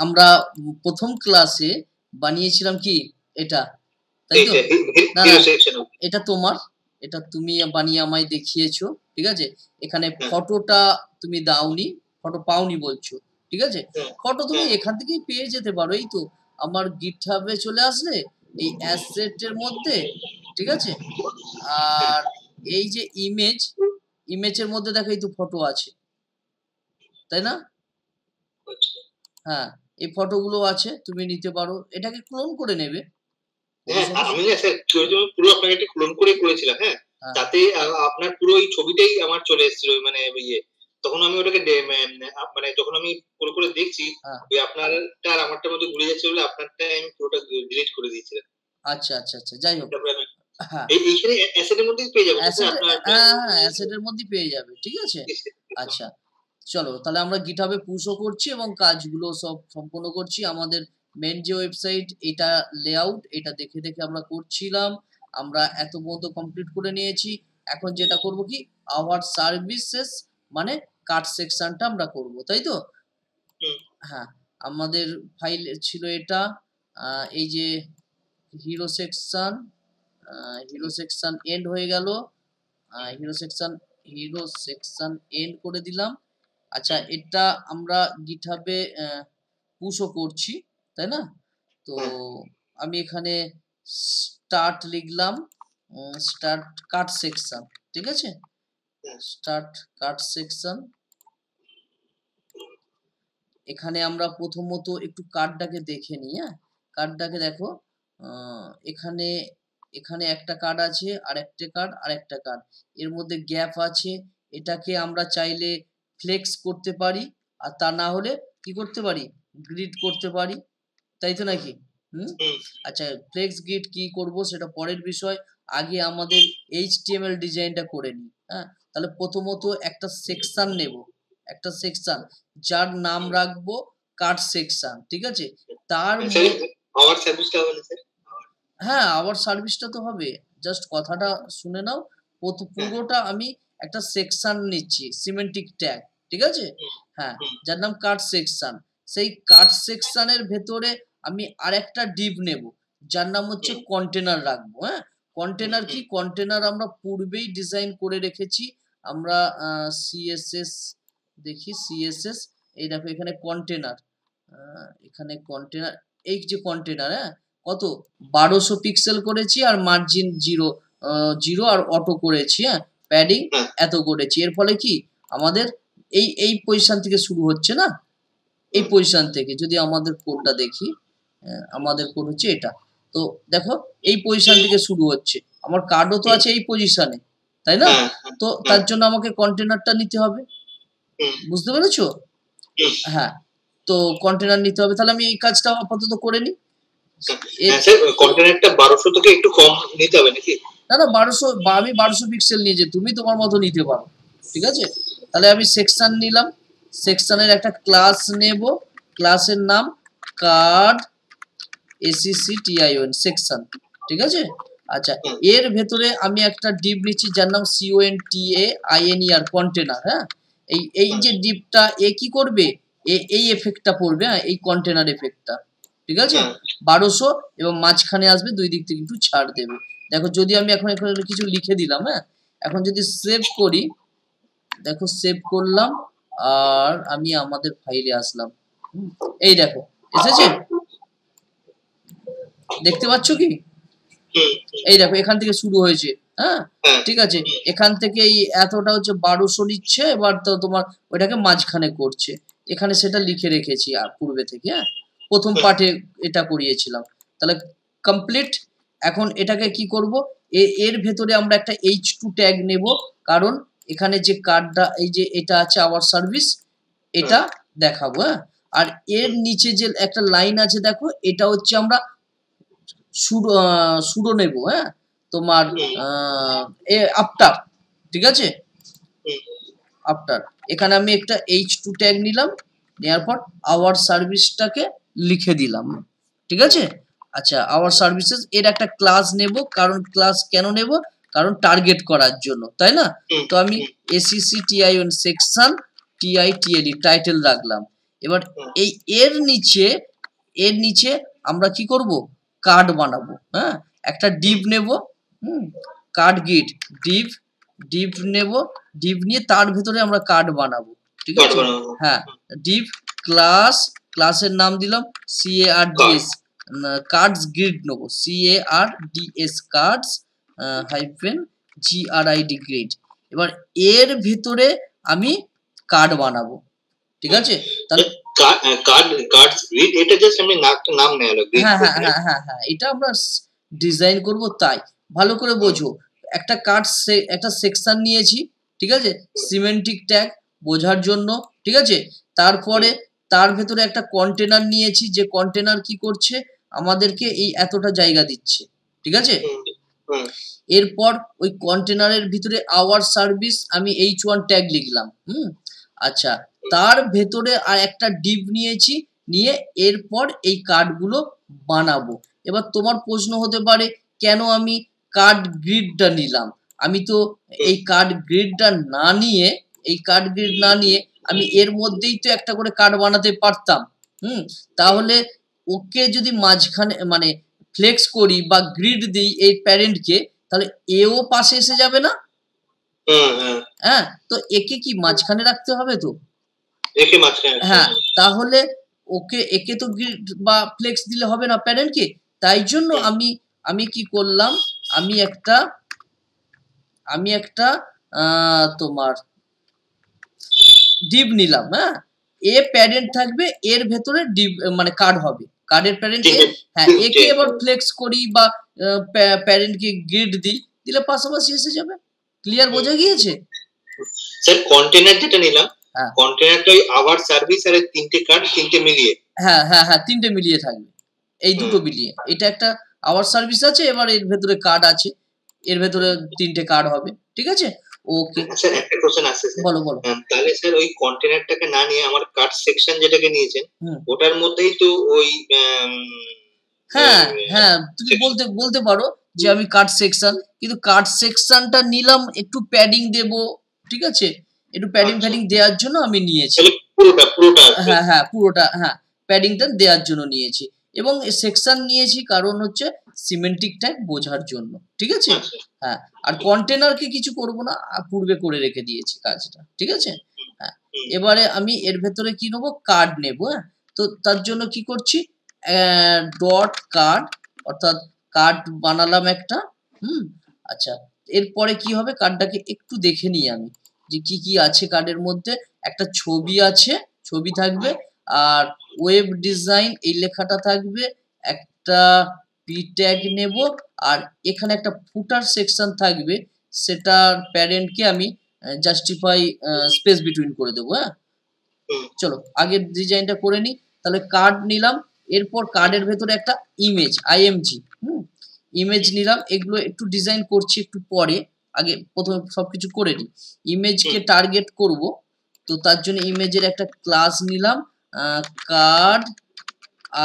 আমরা প্রথম ক্লাসে বানিয়েছিলাম কি এটা, তাই তো? না না, এটা তোমার, এটা তুমি বানিয়ে আমায় দেখিয়েছো, ঠিক আছে? এখানে ফটোটা তুমি দাওনি, ফটো পাওনি বলছো, ঠিক আছে? ফটো তুমি এখান থেকেই পেয়ে যেতে পারো, এই তো আমার গিটহাবে চলে আসলে এই অ্যাসেটের মধ্যে, ঠিক আছে? আর এই যে ইমেজের মধ্যে দেখো এই তো ফটো আছে, তাই না? হ্যাঁ, এই ফটোগুলো আছে, তুমি নিতে পারো, এটাকে ক্লোন করে নেবে। হ্যাঁ, আমি না স্যার পুরো আপনাকে একটা ক্লোন করে করেছিলাম, হ্যাঁ, তাতে আপনার পুরো এই ছবিটাই আমার চলে এসেছিল, মানে ইয়ে, তখন আমি ওটাকে মানে যখন আমি পুরো করে দেখছি ওই আপনারটা আর আমারটার মধ্যে ঘুরে যাচ্ছে বলে আপনারটা আমি পুরোটা ডিলিট করে দিয়েছিলাম। আচ্ছা আচ্ছা আচ্ছা, যাই হোক, হ্যাঁ এইখানে অ্যাসেটের মধ্যেই পেয়ে যাবে স্যার, আপনার হ্যাঁ অ্যাসেটের মধ্যেই পেয়ে যাবে, ঠিক আছে? আচ্ছা চলো তাহলে আমরা গিটহাবে পুশও করছি এবং কাজগুলো সব সম্পূর্ণ করছি। আমাদের মেন যে ওয়েবসাইট, এটা লেআউট, এটা দেখে দেখে আমরা করছিলাম, আমরা এত পর্যন্ত কমপ্লিট করে নিয়েছি। এখন যেটা করব কি, আওয়ার সার্ভিসেস মানে কাট সেকশনটা আমরা করব, তাই তো? হ্যাঁ, আমাদের ফাইল ছিল এটা, এই যে হিরো সেকশন এন্ড হয়ে গেল, হিরো সেকশন এন্ড করে দিলাম। আচ্ছা, এটা আমরা গিটহাবে পুশও করছি, তাই না? তো আমি এখানে স্টার্ট লিখলাম, স্টার্ট কাট সেকশন, ঠিক আছে? Start cut section. এখানে আমরা প্রথমত একটু কার্ডটাকে দেখে নিই। হ্যাঁ, কার্ডটাকে দেখো, এখানে এখানে একটা কার্ড আছে, আর একটা কার্ড, আর একটা কার্ড, এর মধ্যে গ্যাপ আছে। এটাকে আমরা চাইলে ফ্লেক্স করতে পারি, আর তা না হলে কি করতে পারি, গ্রিড করতে পারি, তাই তো নাকি? আচ্ছা, ফ্লেক্স গ্রিড কি করব সেটা পরের বিষয়, আগে আমাদের HTML ডিজাইনটা করে নিই। হ্যাঁ, তাহলে প্রথমত একটা সেকশন নেব, একটা সেকশন যার নাম রাখবো কাট সেকশন, ঠিক আছে? তার হ্যাঁ, আওয়ার সার্ভিসটা তো হবে, জাস্ট কথাটা শুনে নাও। পুরোটা আমি একটা সেকশন নিচ্ছি, সিমেন্টিক ট্যাগ, ঠিক আছে? হ্যাঁ, যার নাম কাট সেকশন। সেই কাট সেকশনের ভেতরে আমি আরেকটা ডিভ নেব, যার নাম হচ্ছে কন্টেনার রাখবো। হ্যাঁ, কন্টেনার কি, কন্টেনার আমরা পূর্বেই ডিজাইন করে রেখেছি। আমরা সিএসএস দেখি, সিএসএস, এই দেখো এখানে কন্টেনার, এখানে কন্টেনার, এই যে কন্টেনার, হ্যাঁ, কত 1200 পিক্সেল করেছি, আর মার্জিন 0 আর অটো করেছি। হ্যাঁ, প্যাডিং এত করেছি। এর ফলে কি আমাদের এই পজিশন থেকে শুরু হচ্ছে না, এই পজিশন থেকে যদি আমাদের কোডটা দেখি, আমাদের কোড হচ্ছে এটা, তো দেখো এই পজিশন থেকে শুরু হচ্ছে, আমার কার্ডও তো আছে এই পজিশনে, তাই না? তো তার জন্য আমাকে কন্টেনারটা নিতে হবে, বুঝতে পেরেছো? হ্যাঁ, তো কন্টেনার নিতে হবে, তাহলে আমি এই কাজটা আপাতত করে নিই। কন্টেনারটা 1200 থেকে একটু কম নিতে হবে নাকি? না না, 1200, আমি 1200 পিক্সেল নিয়ে যে তুমি তোমার মতো নিতে পারো, ঠিক আছে? তাহলে আমি সেকশন নিলাম, সেকশনের একটা ক্লাস নেব, ক্লাসের নাম কার্ড ACCTION সেকশন, ঠিক আছে? আচ্ছা, এর ভেতরে আমি একটা ডিভ নিচ্ছি যার নাম CONTAINER কন্টেনার। হ্যাঁ, এই যে ডিভটা এ কি করবে, এই এফেক্টটা পড়বে, হ্যাঁ, এই কন্টেনার এফেক্টটা, ঠিক আছে? 1200 এবং মাঝখানে আসবে, দুই দিক থেকে একটু ছাড় দেবে। দেখো, যদি আমি এখন এখানে কিছু লিখে দিলাম, হ্যাঁ, এখন যদি সেভ করি, দেখো সেভ করলাম, আর আমি আমাদের ফাইলে আসলাম, এই দেখো এসেছে, দেখতে পাচ্ছ কি? এই দেখো এখান থেকে শুরু হয়েছে। হ্যাঁ, ঠিক আছে, এখান থেকে এই এতটা হচ্ছে 1200 নিচ্ছে, এবার তো তোমার ওইটাকে মাঝখানে করছে, এখানে সেটা লিখে রেখেছি আর পূর্বে থেকে। হ্যাঁ, প্রথম পার্টে এটা করিয়েছিলাম, তাহলে কমপ্লিট। এখন এটাকে কি করব, এর ভেতরে আমরা একটা H2 ট্যাগ নেব, কারণ এখানে যে কার্ডটা, এই যে এটা আছে আওয়ার সার্ভিস, এটা দেখাবো। হ্যাঁ, আর এর নিচে যে একটা লাইন আছে দেখো, এটা হচ্ছে আমরা সুডো নেব। হ্যাঁ, তোমার আফটার, ঠিক আছে? আফটার, এখানে আমি একটা H2 ট্যাগ নিলাম, নেওয়ার পর আওয়ার সার্ভিসটাকে লিখে দিলাম, ঠিক আছে? আচ্ছা, আওয়ার সার্ভিসেস এর একটা ক্লাস নেব, কারণ ক্লাস কেন নেব, কারণ টার্গেট করার জন্য, তাই না? তো আমি ACCTION সেকশন TITLE টাইটেল রাখলাম। এবার এই এর নিচে আমরা কি করব, কার্ড বানাবো। হ্যাঁ, একটা ডিভ নেব, কার্ড গিট ডিভ নেব, ডিভ নিয়ে তার ভিতরে আমরা কার্ড বানাবো, ঠিক আছে। হ্যাঁ, ডিভ ক্লাসের নাম দিলাম CARDS, কার্ডস গ্রিড নেবো, CARDS কার্ডস -GRID গ্রিড। এবার এর ভিতরে আমি কার্ড বানাবো, ঠিক আছে। তাহলে হ্যাঁ, এটা আমরা ডিজাইন করব, তাই ভালো করে বোঝো। একটা একটা সেকশন নিয়েছি, ঠিক আছে, সিমেন্টিক ট্যাগ বোঝার জন্য, ঠিক আছে। তারপরে তার ভেতরে একটা কন্টেনার নিয়েছি, যে কন্টেনার কি করছে, আমাদেরকে এই এতটা জায়গা দিচ্ছে, ঠিক আছে। এরপর ওই কন্টেনারের ভিতরে আওয়ার সার্ভিস আমি H1 ট্যাগ লিখলাম। আচ্ছা, তার ভেতরে আর একটা ডিভ নিয়েছি, নিয়ে এরপর এই কার্ডগুলো বানাবো। এবার তোমার প্রশ্ন হতে পারে, কেন আমি কার্ড গ্রিডটা নিলাম? আমি তো এই কার্ড গ্রিডটা না নিয়ে আমি এর মধ্যেই তো একটা করে কার্ড বানাতে পারতাম। তাহলে ওকে যদি মাঝখানে মানে ফ্লেক্স করি বা গ্রিড দিই এই প্যারেন্টকে, তাহলে এও পাশে এসে যাবে না? হ্যাঁ, তো একে কি মাঝখানে রাখতে হবে তো? হ্যাঁ, তাহলে একে তো গ্রিড বা ফ্লেক্স দিলে হবে না প্যারেন্টকে। তাই জন্য আমি কি করলাম, আমি একটা তোমার ডিভ নিলাম। হ্যাঁ, এ প্যারেন্ট থাকবে, এর ভেতরে ডিভ মানে কার্ড হবে, কার্ডের প্যারেন্ট এ। হ্যাঁ, একে এবার ফ্লেক্স করি বা প্যারেন্টকে গ্রিড দিলে পাশাপাশি এসে যাবে। ক্লিয়ার, বোঝা গিয়েছে? স্যার কন্টেনার যেটা নিলাম, কন্টেনারটা ওই আওয়ার সার্ভিস আর তিনটে কার্ড, তিনটে মিলিয়ে। হ্যাঁ, তিনটে মিলিয়ে থাকবে, এই দুটো মিলিয়ে। এটা একটা আওয়ার সার্ভিস আছে, এবার এর ভেতরে কার্ড আছে, এর ভেতরে তিনটে কার্ড হবে, ঠিক আছে। ওকে স্যার, একটা কোশ্চেন আছে স্যার। বলো। তাহলে স্যার ওই কন্টেনারটাকে না নিয়ে আমার কার্ড সেকশন যেটাকে নিয়েছেন, ওটার মধ্যেই তো ওই হ্যাঁ, তুমি বলতে পারো যে আমি কার্ড সেকশন, কিন্তু কার্ড সেকশনটা নিলাম একটু প্যাডিং দেব, ঠিক আছে, একটু প্যাডিং দেওয়ার জন্য আমি নিয়েছি। পুরোটা প্যাডিংটা দেওয়ার জন্য নিয়েছি, এবং সেকশন নিয়েছি কারণ হচ্ছে সিমেন্টিক ট্যাগ বোঝার জন্য, ঠিক আছে। হ্যাঁ, আর কন্টেনারকে কিছু করব না, পূর্বে করে রেখে দিয়েছি কাজটা, ঠিক আছে। হ্যাঁ, এবারে আমি এর ভেতরে কি নেবো, কার্ড নেবো। হ্যাঁ, তো তার জন্য কি করছি, ডট কার্ড, অর্থাৎ কার্ড বানালাম একটা। আচ্ছা, এরপরে কি হবে, কার্ডটাকে একটু দেখে নিই আমি, যে কি আছে কার্ডের মধ্যে। একটা ছবি আছে, ছবি থাকবে, আর ওয়েব ডিজাইন এই লেখাটা থাকবে, একটা পি ট্যাগ নেব, আর এখানে একটা ফুটার সেকশন থাকবে, সেটার প্যারেন্টকে আমি জাস্টিফাই স্পেস বিটুইন করে দেবো। হ্যাঁ, চলো আগের ডিজাইনটা করে নিই। তাহলে কার্ড নিলাম, এরপর কার্ডের ভেতরে একটা ইমেজ IMG ইমেজ নিলাম। এগুলো একটু ডিজাইন করছি একটু পরে, আগে প্রথমে সবকিছু করে নিই। ইমেজকে টার্গেট করব, তো তার জন্য ইমেজের একটা ক্লাস নিলাম, কার্ড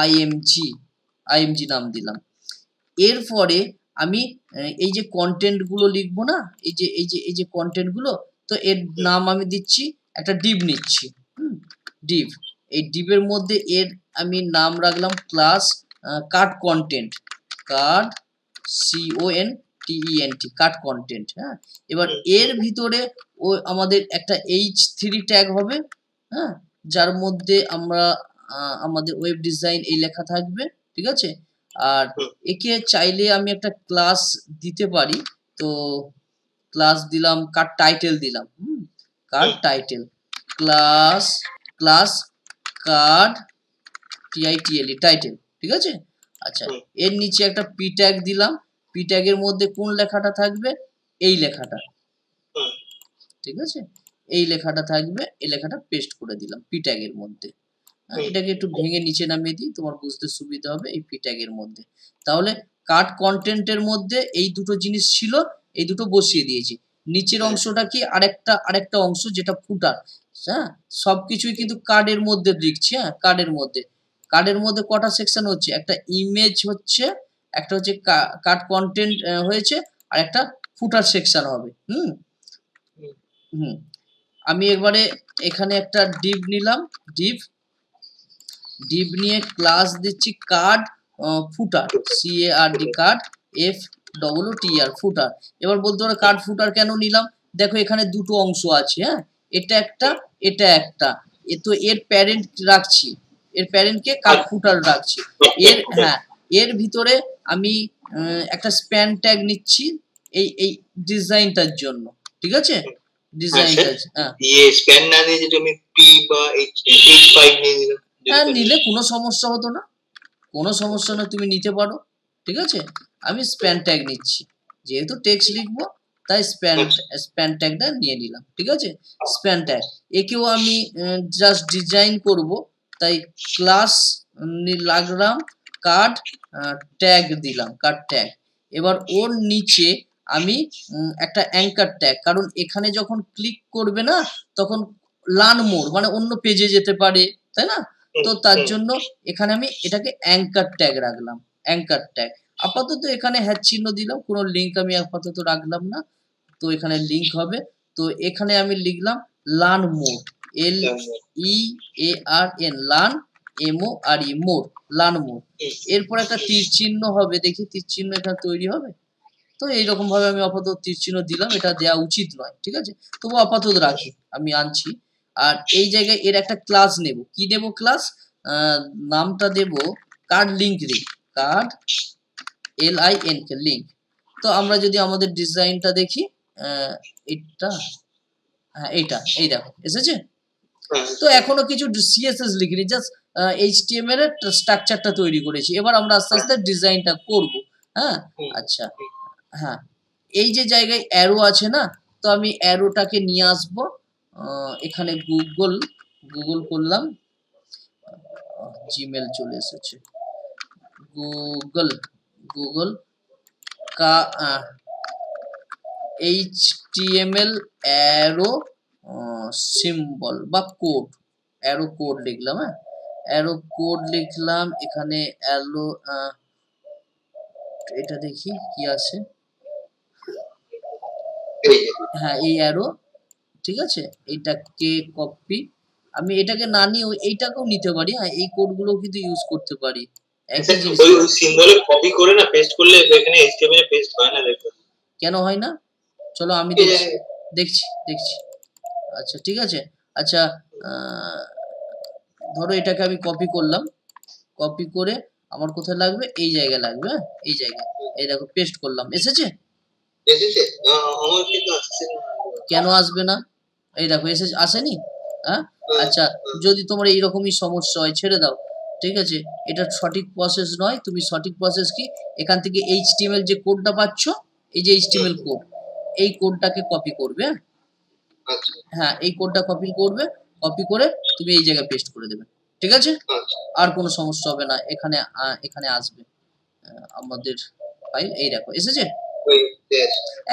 IMG নাম দিলাম। এরপরে আমি এই যে কন্টেন্ট গুলো লিখবো না, এই যে কন্টেন্ট গুলো, তো এর নাম আমি দিচ্ছি, একটা ডিভ নিচ্ছি, ডিভ। এই ডিভের মধ্যে এর আমি নাম রাখলাম class card content, card CONTENT, card content. হ্যাঁ, এবার এর ভিতরে আমাদের একটা H3 ট্যাগ হবে, হ্যাঁ, যার মধ্যে আমাদের ওয়েব ডিজাইন এই লেখা থাকবে, ঠিক আছে। আর একে চাইলে আমি একটা ক্লাস দিতে পারি, তো ক্লাস দিলাম, কার্ড টাইটেল দিলাম, card title, class card TITLE title, ঠিক আছে। আচ্ছা, এর নিচে একটা পি ট্যাগ দিলাম, পি ট্যাগের মধ্যে কোন লেখাটা থাকবে, এই লেখাটা, ঠিক আছে, এই লেখাটা থাকবে, এই লেখাটা পেস্ট করে দিলাম পি ট্যাগের মধ্যে। এটাকে একটু ভেঙে নিচে নামিয়ে দিই, তোমার বুঝতে সুবিধা হবে, এই পি ট্যাগের মধ্যে। তাহলে কার্ড কন্টেন্টের মধ্যে এই দুটো জিনিস ছিল, এই দুটো বসিয়ে দিয়েছি। নিচের অংশটা কি, আরেকটা অংশ যেটা ফুটার। হ্যাঁ, সবকিছুই কিন্তু কার্ডের মধ্যে লিখছি। হ্যাঁ, কার্ডের মধ্যে কটা সেকশন হচ্ছে, একটা ইমেজ হচ্ছে, একটা হচ্ছে কার্ড কন্টেন্ট হয়েছে, আর একটা ফুটার সেকশন হবে। আমি এবারে এখানে একটা ডিভ নিলাম, ডিভ ডিভ নিয়ে ক্লাস দিচ্ছি কার্ড ফুটার, CARD কার্ড, FOOTR ফুটার। এবার বলতে পারো কার্ড ফুটার কেন নিলাম, দেখো এখানে দুটো অংশ আছে, হ্যাঁ, এটা একটা এটা একটা, তো এর প্যারেন্ট রাখছি, এর প্যারেন্টকে কার্ড ফুটার রাখছি। হ্যাঁ, এর ভিতরে আমি একটা স্প্যান ট্যাগ নিচ্ছি এই এই ডিজাইনটার জন্য, ঠিক আছে, ডিজাইনটা। হ্যাঁ, স্প্যান না নিয়ে যদি আমি পি বা H5 নিয়ে নিলাম, হ্যাঁ, নিলে কোনো সমস্যা হতো না, কোনো সমস্যা না, তুমি নিতে পারো, ঠিক আছে। আমি স্প্যান ট্যাগ নিচ্ছি, যেহেতু টেক্সট লিখবো তাই স্প্যান ট্যাগটা নিয়ে নিলাম, ঠিক আছে। স্প্যান ট্যাগ একেও আমি জাস্ট ডিজাইন করব, তাই ক্লাস লাগলাম কার্ড ট্যাগ দিলাম, কার্ড ট্যাগ। এবার ওর নিচে আমি একটা অ্যাঙ্কার ট্যাগ, কারণ এখানে যখন ক্লিক করবে না তখন লার্ন মোর মানে অন্য পেজে যেতে পারে, তাই না, তো তার জন্য এখানে আমি এটাকে অ্যাঙ্কার ট্যাগ রাখলাম, অ্যাঙ্কার ট্যাগ। আপাতত এখানে হ্যাচ চিহ্ন দিলাম, কোনো লিঙ্ক আমি আপাতত রাখলাম না, তো এখানে লিঙ্ক হবে, তো এখানে আমি লিখলাম learn more, LEARN learn, MORE মোর, লার্ন মোর। এরপর একটা তীর চিহ্ন হবে, দেখি তীর চিহ্ন এখানে তৈরি হবে, তো এইরকম ভাবে আমি আপাতত তীর চিহ্ন দিলাম, এটা দেওয়া উচিত নয়, ঠিক আছে, তবু আপাতত রাখি, আমি আনছি। আর এই জায়গায় এর একটা ক্লাস নেব, কি নেব ক্লাস, নামটা দেব কার্ড লিঙ্ক রে, কার্ড LINK লিঙ্ক। তো আমরা যদি আমাদের ডিজাইনটা দেখি, এটা, হ্যাঁ এইটা, এই দেখো এসেছে। তো এখনো কিছু CSS লিখিনি, জাস্ট HTML এর স্ট্রাকচারটা তৈরি করেছি, এবার আমরা আস্তে আস্তে ডিজাইনটা করব। হ্যাঁ, আচ্ছা, হ্যাঁ, এই যে জায়গায় অ্যারো আছে না, তো আমি অ্যারোটাকে নিয়ে আসবো, এখানে গুগল করলাম, জিমেল চলে এসেছে, গুগল কা HTML অ্যারো সিম্বল বা কোড, অ্যারো কোড লিখলাম, হ্যাঁ, অ্যারো কোড লিখলাম, এখানে অ্যারো, এটা দেখি কি আছে, হ্যাঁ এই অ্যারো, ঠিক আছে, এইটাকে কপি, আমি এটাকে না নিয়ে এইটাকেও নিতে পারি, হ্যাঁ এই কোডগুলো কিন্তু ইউজ করতে পারি, একই জিনিস। ওই সিম্বলে কপি করে না পেস্ট করলে এখানে HTML এ পেস্ট হয় না, দেখো কেন হয় না, চলো আমি দেখছি। আচ্ছা ঠিক আছে, আচ্ছা, ধরো এটাকে আমি কপি করলাম, কপি করে আমার কোথায় লাগবে, এই জায়গায় লাগবে, হ্যাঁ এই জায়গায়, এই দেখো পেস্ট করলাম, এসেছে, আমার কিন্তু আসছে না, কেন আসবে না, এই দেখো এসেছে, আসেনি, হ্যাঁ, আচ্ছা, যদি তোমার এইরকমই সমস্যা হয় ছেড়ে দাও, ঠিক আছে, এটা সঠিক প্রসেস নয়, তুমি সঠিক প্রসেস কি, এখান থেকে HTML যে কোডটা পাচ্ছ, এই যে HTML কোড, এই কোডটাকে কপি করবে, হ্যাঁ এই কোডটা কপি করবে, কপি করে তুমি এই জায়গায় পেস্ট করে দেবে, ঠিক আছে, আর কোনো সমস্যা হবে না, এখানে আসবে আমাদের ফাইল, এই দেখো এসেছে,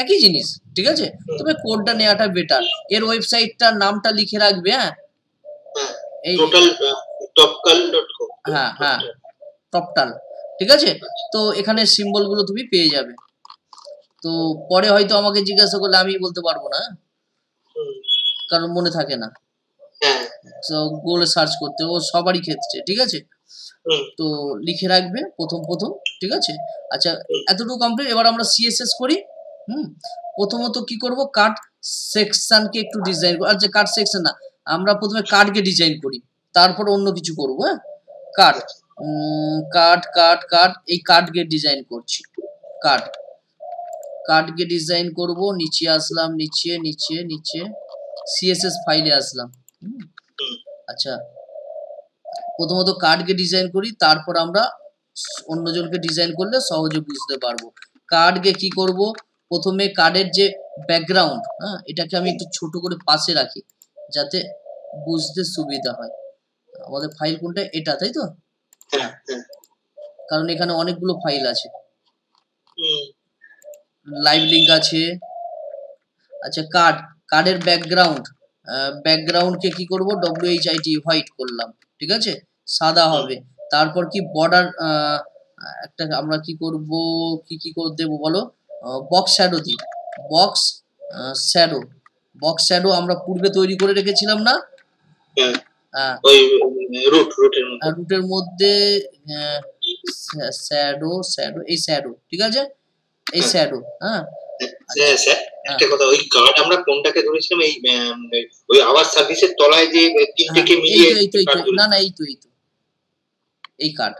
একই জিনিস, ঠিক আছে, তবে কোডটা নেওয়াটা বেটার, এর ওয়েবসাইটটার নামটা লিখে রাখবে, হ্যাঁ এই toptal.com, হ্যাঁ টপটাল, ঠিক আছে, তো এখানে সিম্বল গুলো তুমি পেয়ে যাবে, তো পরে হয়তো আমাকে জিজ্ঞাসা করলে আমি বলতে পারবো না, কারণ মনে থাকে না, তো গুগলে সার্চ করতে, ও সবারই ক্ষেত্রে, ঠিক আছে, তো লিখে রাখবে প্রথম, ঠিক আছে, আচ্ছা এতটুকু কমপ্লিট। এবার আমরা CSS করি, প্রথমত কি করব, কাট সেকশনকে একটু ডিজাইন, আচ্ছা কাট সেকশন না, আমরা প্রথমে কার্ডকে ডিজাইন করি, তারপর অন্য কিছু করব, হ্যাঁ, কার্ড এই কার্ডকে ডিজাইন করছি, কার্ডকে ডিজাইন করব, নিচে আসলাম, নিচে CSS ফাইলে আসলাম, আচ্ছা প্রথমত কার্ডকে ডিজাইন করি, তারপর আমরা অন্যজনকে ডিজাইন করলে সহজে বুঝতে পারবো। কার্ডকে কি করব, প্রথমে কার্ডের যে ব্যাকগ্রাউন্ড, হ্যাঁ এটাকে আমি একটু ছোট করে পাশে রাখি যাতে বুঝতে সুবিধা হয়, আমাদের ফাইল কোনটা, এটা তাই তো, কারণ এখানে অনেকগুলো ফাইল আছে, লাইভ লিঙ্ক আছে, আচ্ছা কার্ডের ব্যাকগ্রাউন্ডকে কি করব, WHIT হোয়াইট করলাম, ঠিক আছে, সাদা হবে, তারপর কি বর্ডার, একটা আমরা কি করব, কি করে দেব বলো, বক্স শ্যাডো দিই, বক্স শ্যাডো আমরা পূর্বে তৈরি করে রেখেছিলাম না, ওই রুটের মধ্যে, রুটের মধ্যে শ্যাডো এই শ্যাডো, ঠিক আছে, এই শ্যাডো। হ্যাঁ স্যার একটা কথা, ওই কার্ড আমরা কোনটাকে ধরেছিলাম, এই ওই আওয়াজ সার্ভিসের তলায় যে তিনটেকে মিলিয়ে, না এই তো এই কার্ড,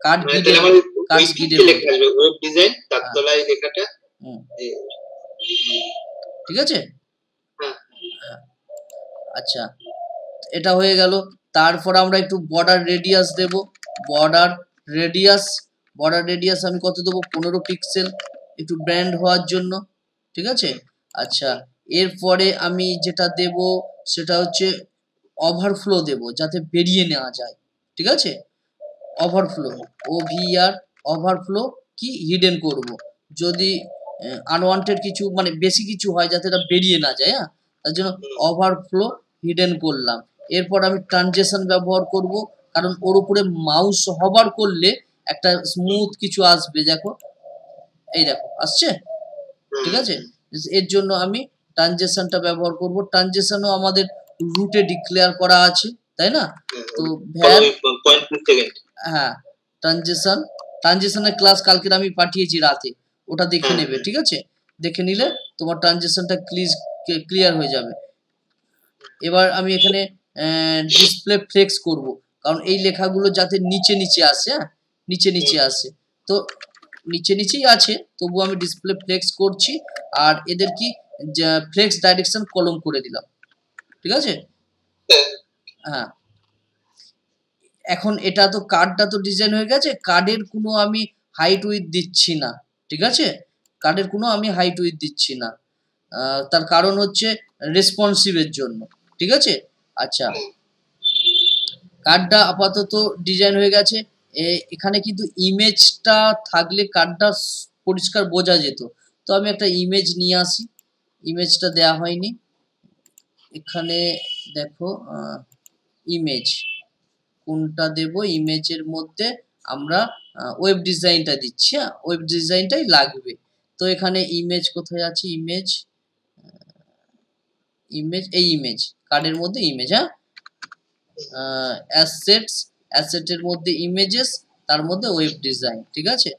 কার্ড গিডের, কার্ড গিডের লেখা আসবে ওয়েব ডিজাইন, তার তলায় লেখাটা, ঠিক আছে। আচ্ছা, এটা হয়ে গেল। তারপর আমরা একটু বর্ডার রেডিয়াস দেব। বর্ডার রেডিয়াস আমি কত দেবো? 15 পিক্সেল, একটু ব্র্যান্ড হওয়ার জন্য, ঠিক আছে। আচ্ছা, এরপরে আমি যেটা দেব সেটা হচ্ছে ওভারফ্লো দেব, যাতে বেরিয়ে নেওয়া যায়, ঠিক আছে। ওভারফ্লো, OVR, ওভারফ্লো কি হিডেন করব, যদি আনওয়ান্টেড কিছু মানে বেশি কিছু হয় যাতে এটা বেরিয়ে না যায়। হ্যাঁ, তার জন্য ওভারফ্লো হিডেন করলাম। এরপর আমি ট্রানজিশন ব্যবহার করব, কারণ ওর উপরে মাউস হভার করলে একটা স্মুথ কিছু আসবে, দেখো, এই দেখো আসছে, ঠিক আছে। এর জন্য আমি ট্রানজিশনটা ব্যবহার করব। ট্রানজিশনও আমাদের রুটে ডিক্লেয়ার করা আছে, তাই না? তো ভ্যার, হ্যাঁ, ট্রানজিশনের ক্লাস কালকে আমি পাঠিয়েছি রাতে, ওটা দেখে নেবে, ঠিক আছে। দেখে নিলে তোমার ট্রানজিশনটা ক্লিয়ার হয়ে যাবে। এবার আমি এখানে ডিসপ্লে ফ্লেক্স করব, কারণ এই লেখাগুলো যাতে নিচে আসে, হ্যাঁ, নিচে আসে, তো নিচেই আছে, তবু আমি ডিসপ্লে ফ্লেক্স করছি। আর এদের কি ফ্লেক্স ডাইরেকশন কলম করে দিলাম, ঠিক আছে। হ্যাঁ, এখন এটা তো কার্ডটা তো ডিজাইন হয়ে গেছে, কার্ডের কোনো আমি হাইট উইথ দিচ্ছি না, ঠিক আছে। কার্ডের কোনো আমি হাইট উইথ দিচ্ছি না, তার কারণ হচ্ছে রেসপন্সিভের জন্য, ঠিক আছে। আচ্ছা, কার্ডটা আপাতত ডিজাইন হয়ে গেছে। এখানে কিন্তু ইমেজটা থাকলে কার্ডটা পরিষ্কার বোঝা যেত, তো আমি একটা ইমেজ নিয়ে আসি। ইমেজটা দেয়া হয়নি এখানে, দেখো, ইমেজ কোনটা দেব? ইমেজের মধ্যে আমরা ওয়েব ডিজাইনটা দিচ্ছি, হ্যাঁ, ওয়েব ডিজাইনটাই লাগবে। তো এখানে ইমেজ কোথায় আছে? ইমেজ, এই ইমেজ, কার্ডের মধ্যে ইমেজ, হ্যাঁ, অ্যাসেটের মধ্যে ইমেজেস, তার মধ্যে ওয়েব ডিজাইন, ঠিক আছে।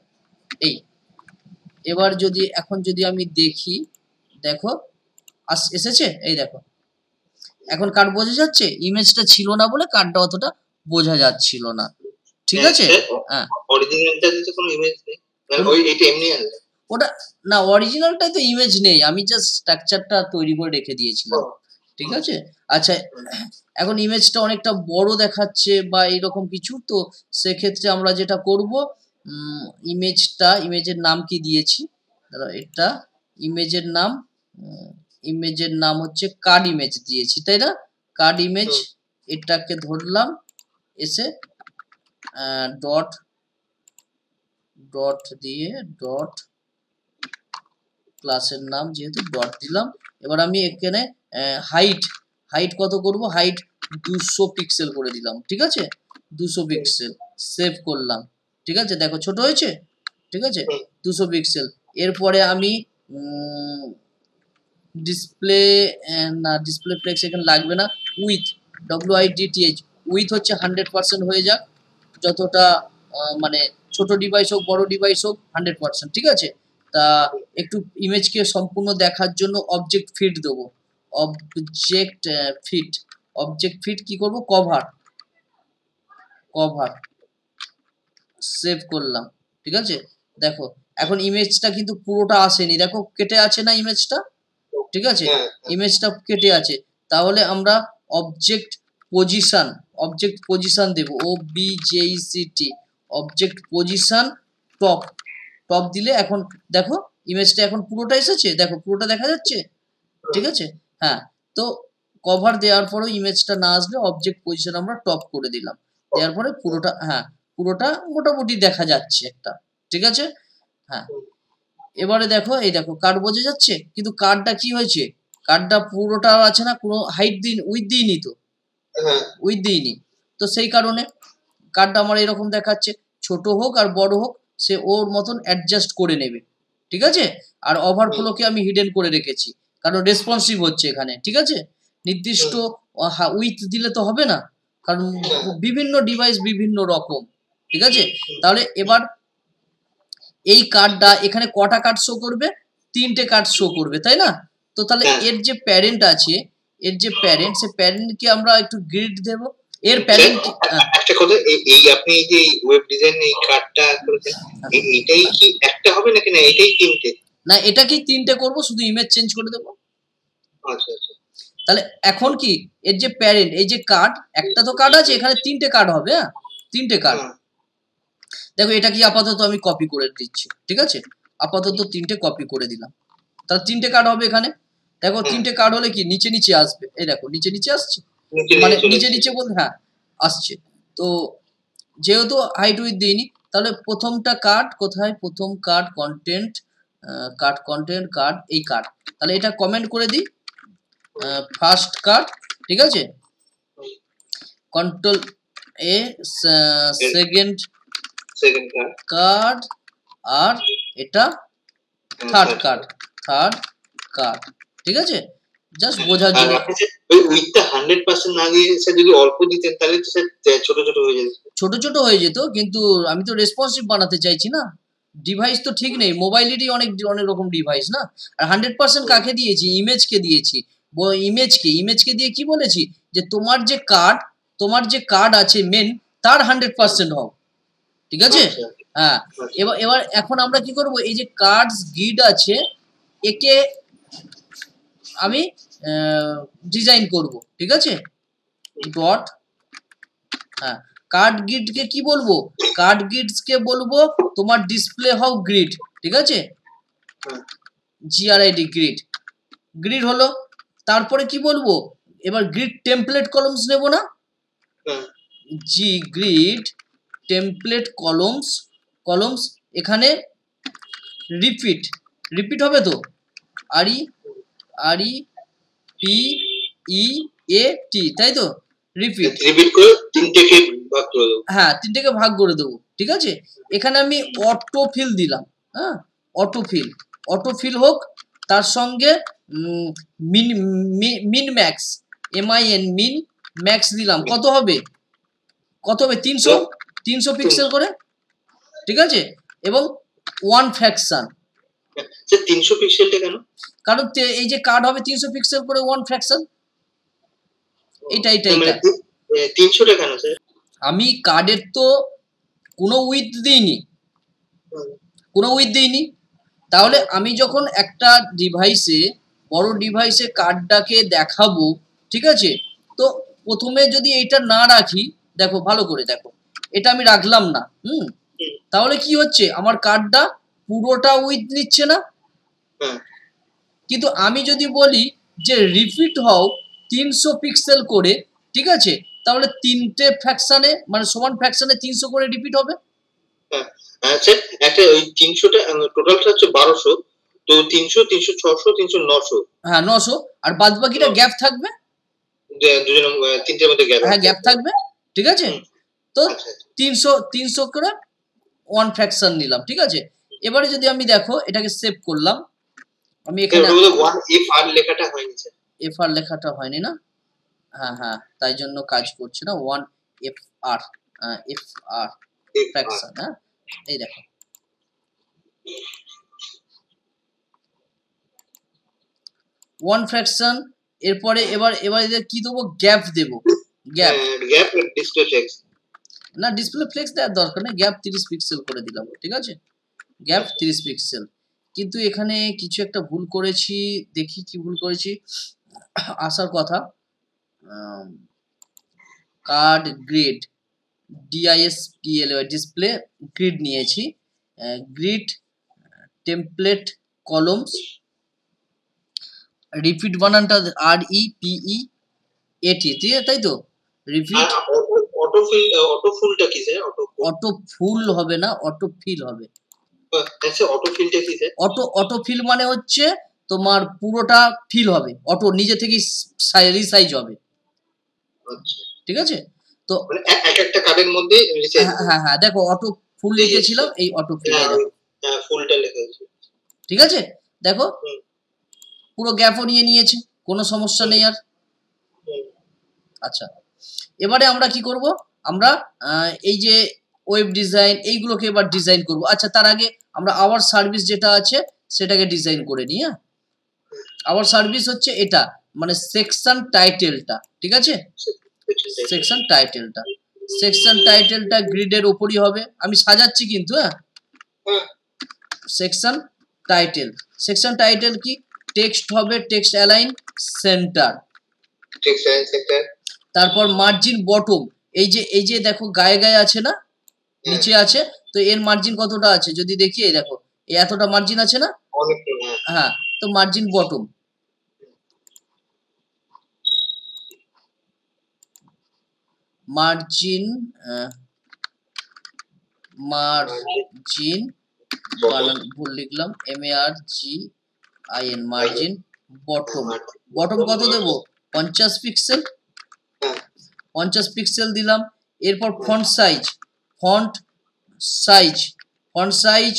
এই এবার এখন যদি আমি দেখি, দেখো এসেছে, এই দেখো, এখন কার্ড বোঝা যাচ্ছে। ইমেজটা ছিল না বলে কার্ডটা অতটা বোঝা যাচ্ছিল না, ঠিক আছে। হ্যাঁ, ওটা না, অরিজিনালটাই তো ইমেজ নেই, আমি জাস্ট স্ট্রাকচারটা তৈরি করে রেখে দিয়েছিলাম, ঠিক আছে। আচ্ছা, এখন ইমেজটা অনেকটা বড় দেখাচ্ছে বা এরকম কিছু, তো সেক্ষেত্রে আমরা যেটা করব, ইমেজের নাম কি দিয়েছি, এটা ইমেজের নাম হচ্ছে কার্ড ইমেজ দিয়েছি, তাই না? কার্ড ইমেজ, এটাকে ধরলাম, এসে ডট দিয়ে, ডট ক্লাসের নাম যেহেতু ডট দিলাম। এবার আমি এখানে হাইট কত করব? হাইট 200 পিক্সেল করে দিলাম, ঠিক আছে, 200 পিক্সেল। সেভ করলাম, ঠিক আছে, দেখো ছোট হয়েছে, ঠিক আছে, 200 পিক্সেল। এরপরে আমি ডিসপ্লে ফ্লেক্স এখানে লাগবে না, WIDTH, উইথ হচ্ছে 100% হয়ে যাক, যতটা মানে ছোট ডিভাইস হোক বড় ডিভাইস হোক 100%, ঠিক আছে। তা একটু ইমেজকে সম্পূর্ণ দেখার জন্য অবজেক্ট ফিট দেবো। অবজেক্ট ফিট কি করব? কভার সেভ করলাম, ঠিক আছে। দেখো এখন ইমেজটা কিন্তু পুরোটা আসেনি, দেখো কেটে আছে না ইমেজটা, ঠিক আছে, ইমেজটা কেটে আছে। তাহলে আমরা অবজেক্ট পজিশন দেব, OBJECT, অবজেক্ট পজিশন টপ দিলে এখন দেখো ইমেজটা এখন পুরোটা এসেছে, দেখো পুরোটা দেখা যাচ্ছে, ঠিক আছে। হ্যাঁ, তো কভার দেওয়ার পরেও ইমেজটা না আসলে অবজেক্ট পজিশন আমরা টপ করে দিলাম, দেওয়ার পরে পুরোটা, হ্যাঁ, পুরোটা মোটামুটি দেখা যাচ্ছে একটা, ঠিক আছে। হ্যাঁ, এবারে দেখো, এই দেখো কার্ড বোঝা যাচ্ছে, কিন্তু কার্ডটা কি হয়েছে? কার্ডটা পুরোটা আছে না, কোনো উইথ দিইনি, তো উইথ দিইনি, তো সেই কারণে কার্ডটা আমার এরকম দেখাচ্ছে। ছোট হোক আর বড় হোক, সে ওর মতন অ্যাডজাস্ট করে নেবে, ঠিক আছে। আর ওভারফ্লোকে আমি হিডেন করে রেখেছি, কারণ রেসপন্সিভ হচ্ছে এখানে, ঠিক আছে। নির্দিষ্ট উইথ দিলে তো হবে না, কারণ বিভিন্ন ডিভাইস বিভিন্ন রকম, ঠিক আছে। তাহলে এবার এই কার্ডটা এখানে কটা কার্ড শো করবে, 3টে কার্ড শো করবে, তাই না? তো তাহলে এর যে প্যারেন্ট আছে, এর যে প্যারেন্ট, সে প্যারেন্টকে আমরা একটু গ্রিড দেব। এর প্যারেন্ট একটা কথা, এই আপনি যে ওয়েব ডিজাইন এই কার্ডটা করেছেন, এটাই কি একটা হবে নাকি না এটাই 3টে? না, এটাকেই 3টে করব, শুধু ইমেজ চেঞ্জ করে দেব। আচ্ছা আচ্ছা। তাহলে এখন কি এর যে প্যারেন্ট, এই যে কার্ড, একটা তো কার্ড আছে, এখানে 3টে কার্ড হবে। হ্যাঁ, 3টে কার্ড। দেখো এটা কি আপাতত আমি কপি করে দিচ্ছি, ঠিক আছে, আপাতত 3টে কপি করে দিলাম। তাহলে 3টে কার্ড হবে এখানে। দেখো 3টে কার্ড হলে কি নিচে নিচে আসবে, এই দেখো নিচে নিচে আসছে, মানে নিচে নিচে বলতে হ্যাঁ আসছে। তো যেহেতু হাইট উইথ দিইনি, তাহলে প্রথমটা কার্ড কোথায়, প্রথম কার্ড কন্টেন্ট, কার্ড এই কার্ড, তাহলে এটা কমেন্ট করে দিই, ফার্স্ট কার্ড, ঠিক আছে, কন্ট্রোল এ, সেকেন্ড কার্ড, আর এটা থার্ড কার্ড, ঠিক আছে, জাস্ট বোঝার জন্য। ওই উইথটা 100% না দিয়ে স্যার যদি অল্প দিতেন তাহলে তো স্যার ছোট ছোট হয়ে যেত। ছোট ছোট হয়ে যেত, কিন্তু আমি তো রেসপন্সিভ বানাতে চাইছি না, ডিভাইস তো ঠিক নেই, মোবাইলেরই অনেক অনেক রকম ডিভাইস না। আর 100% কাকে দিয়েছি, ইমেজকে দিয়েছি, ইমেজকে দিয়ে কি বলেছি, যে তোমার যে কার্ড আছে মেন, তার 100% হোক, ঠিক আছে। হ্যাঁ, এবার এখন আমরা কি করব, এই যে কার্ডস গ্রিড আছে, একে আমি ডিজাইন করব, ঠিক আছে, ডট, হ্যাঁ, কার্ড গ্রিডকে কি বলবো, কার্ড গ্রিডসকে বলবো তোমার ডিসপ্লে হাউ গ্রিড, ঠিক আছে, GRID গ্রিড হলো। তারপরে কি বলবো, এবার গ্রিড টেমপ্লেট কলমস নেব না, গ্রিড টেমপ্লেট কলমস, এখানে রিপিট হবে তো, REPEAT, তাই তো, রিপিট করে 3টেকে ভাগ করে দেব। হ্যাঁ, 3টেকে ভাগ করে দেবো, ঠিক আছে। এখানে আমি অটোফিল দিলাম, হ্যাঁ, অটোফিল হোক, তার সঙ্গে মিন ম্যাক্স, MIN ম্যাক্স দিলাম, কত হবে 300 পিক্সেল করে, ঠিক আছে, এবং 1 ফ্র্যাকশন। স্যার 300 পিক্সেলটা কেন? কারণ এই যে কার্ড হবে 300 পিক্সেল করে 1 ফ্র্যাকশন, এইটা 300টা কেন স্যার? আমি কার্ডের তো কোনো উইথ দিইনি, তাহলে আমি যখন একটা বড় ডিভাইসে কার্ডটাকে দেখাবো, ঠিক আছে, তো প্রথমে যদি এইটা না রাখি, দেখো ভালো করে দেখো, এটা আমি রাখলাম না, তাহলে কি হচ্ছে, আমার কার্ডটা পুরোটা উইথ নিচ্ছে না। কিন্তু আমি যদি বলি যে রিপিট হও 300 পিক্সেল করে, ঠিক আছে, তাহলে 3টে ফ্র্যাকশনে, মানে সমান ফ্র্যাকশনে 300 করে রিপিট হবে। আচ্ছা, একটা ওই 300টা টোটালটা হচ্ছে 1200, তো 300 300 600 300 900, হ্যাঁ 900, আর বাদ বাকিটা গ্যাপ থাকবে, দুজন তিনটের মধ্যে গ্যাপ, হ্যাঁ গ্যাপ থাকবে, ঠিক আছে। তো 300 করে 1 ফ্র্যাকশন নিলাম, ঠিক আছে। এবারে যদি আমি দেখো এটাকে সেভ করলাম, আমি এখানে 1FR লেখাটা হয়নি স্যার, FR লেখাটা হয়নি না, হ্যাঁ তাই জন্য কাজ করছে না, 1FR ফ্র্যাকশন, হ্যাঁ, এই দেখো, ওয়ান ফ্র্যাকশন। এরপরে এবার এদের কি দেবো, গ্যাপ দেবো, গ্যাপ ডিসপ্লে ফ্লেক্স, না ডিসপ্লে ফ্লেক্স দেওয়ার দরকার নেই, গ্যাপ 30 পিক্সেল করে দিলাম, ঠিক আছে, গ্যাপ 30 পিক্সেল। কিন্তু এখানে কিছু একটা ভুল করেছি, দেখি কি ভুল করেছি, আসার কথা, কার্ড গ্রিড ডিসপ্লে গ্রিড নিয়েছি, গ্রিড টেমপ্লেট কলমস, রিপিট বানানটা REPEAT, ঠিক আছে, তাই তো, রিপিট। অটোফুলটা কি স্যার? অটোফুল হবে না, অটোফিল হবে। আচ্ছা, অটোফিলটা কি স্যার? অটোফিল মানে হচ্ছে তোমার পুরোটা ফিল হবে, অটো নিজে থেকেই রিসাইজ হবে, আচ্ছা, ঠিক আছে। তো একটা কার্ডের মধ্যে হ্যাঁ দেখো অটো ফুল লিখেছিলাম, এই অটো ফিল, ফুলটা লেখা আছে, ঠিক আছে, দেখো পুরো গ্যাপও নিয়েছে, কোনো সমস্যা নেই আর। আচ্ছা, এবারে আমরা কি করব, আমরা এই যে ওয়েব ডিজাইন এইগুলোকে এবার ডিজাইন করব। আচ্ছা, তার আগে আমরা আওয়ার সার্ভিস যেটা আছে সেটাকে ডিজাইন করে নিই। হ্যাঁ, আওয়ার সার্ভিস হচ্ছে এটা, মানে সেকশন টাইটেলটা, ঠিক আছে, সেকশন টাইটেলটা, সেকশন টাইটেলটা গ্রিডের উপরই হবে। আমি সাজাচ্ছি কিন্তু। হ্যাঁ, সেকশন টাইটেল, সেকশন টাইটেল কি, টেক্সট হবে text align centre, text align centre. তারপর মার্জিন বটম, এই যে দেখো গায়ে গায়ে আছে না, নিচে আছে, তো এর মার্জিন কতটা আছে যদি দেখি, এই দেখো এই এতটা মার্জিন আছে না, হ্যাঁ, তো মার্জিন বটম, মার্জিন মার্জিন ভুল লিখলাম, MARGIN, মার্জিন বটম, বটম কত দেব, 50 পিক্সেল, 50 পিক্সেল দিলাম। এরপর font size, font size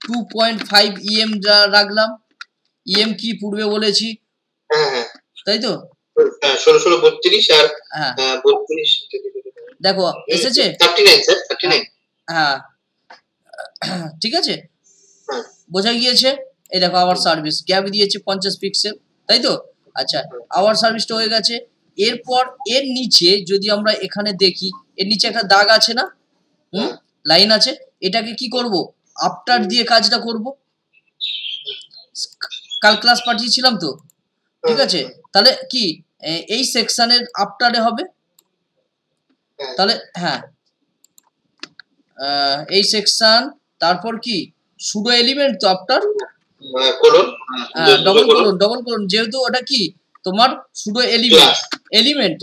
2.5 EM রাখলাম। EM কি পূর্বে বলেছি, তাই তো, 1632 আর 32 দেখো এসেছে 39 স্যার, 39, হ্যাঁ, ঠিক আছে, বোঝা গিয়েছে। এই দেখো আওয়ার সার্ভিস গ্যাপ দিয়েছে 50 পিক্সেল, তাই তো। আচ্ছা, আওয়ার সার্ভিসটা হয়ে গেছে। এরপর এর নিচে যদি আমরা এখানে দেখি, এর নিচে একটা দাগ আছে না, লাইন আছে, এটাকে কি করব, আফটার দিয়ে কাজটা করব। কাল ক্লাস পাঠিয়েছিলাম তো, ঠিক আছে, তাহলে কি এই সেকশনের আফটারে হবে, তাহলে হ্যাঁ, এই সেকশন, তারপর কি সুডো এলিমেন্ট, তো আফটার ডবল কোলন, যেহেতু ওটা কি তোমার সুডো এলিমেন্ট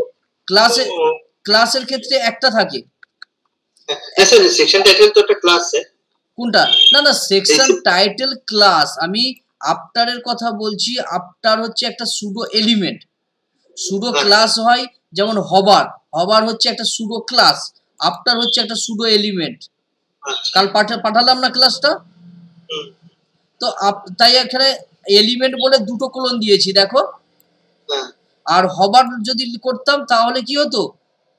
ক্লাসের ক্ষেত্রে একটা থাকে। সেকশন টাইটেল তো একটা ক্লাস আছে, কোনটা, না সেকশন টাইটেল ক্লাস, আমি আফটারের কথা বলছি। আফটার হচ্ছে একটা সুডো এলিমেন্ট, সুডো ক্লাস হয় যেমন হবার হচ্ছে একটা সুডো ক্লাস, আফটার হচ্ছে একটা সুডো এলিমেন্ট। কাল পাঠালাম না ক্লাসটা, তো তাই এখানে এলিমেন্ট বলে দুটো কোলন দিয়েছি, দেখো। আর হবার যদি করতাম তাহলে কি হতো,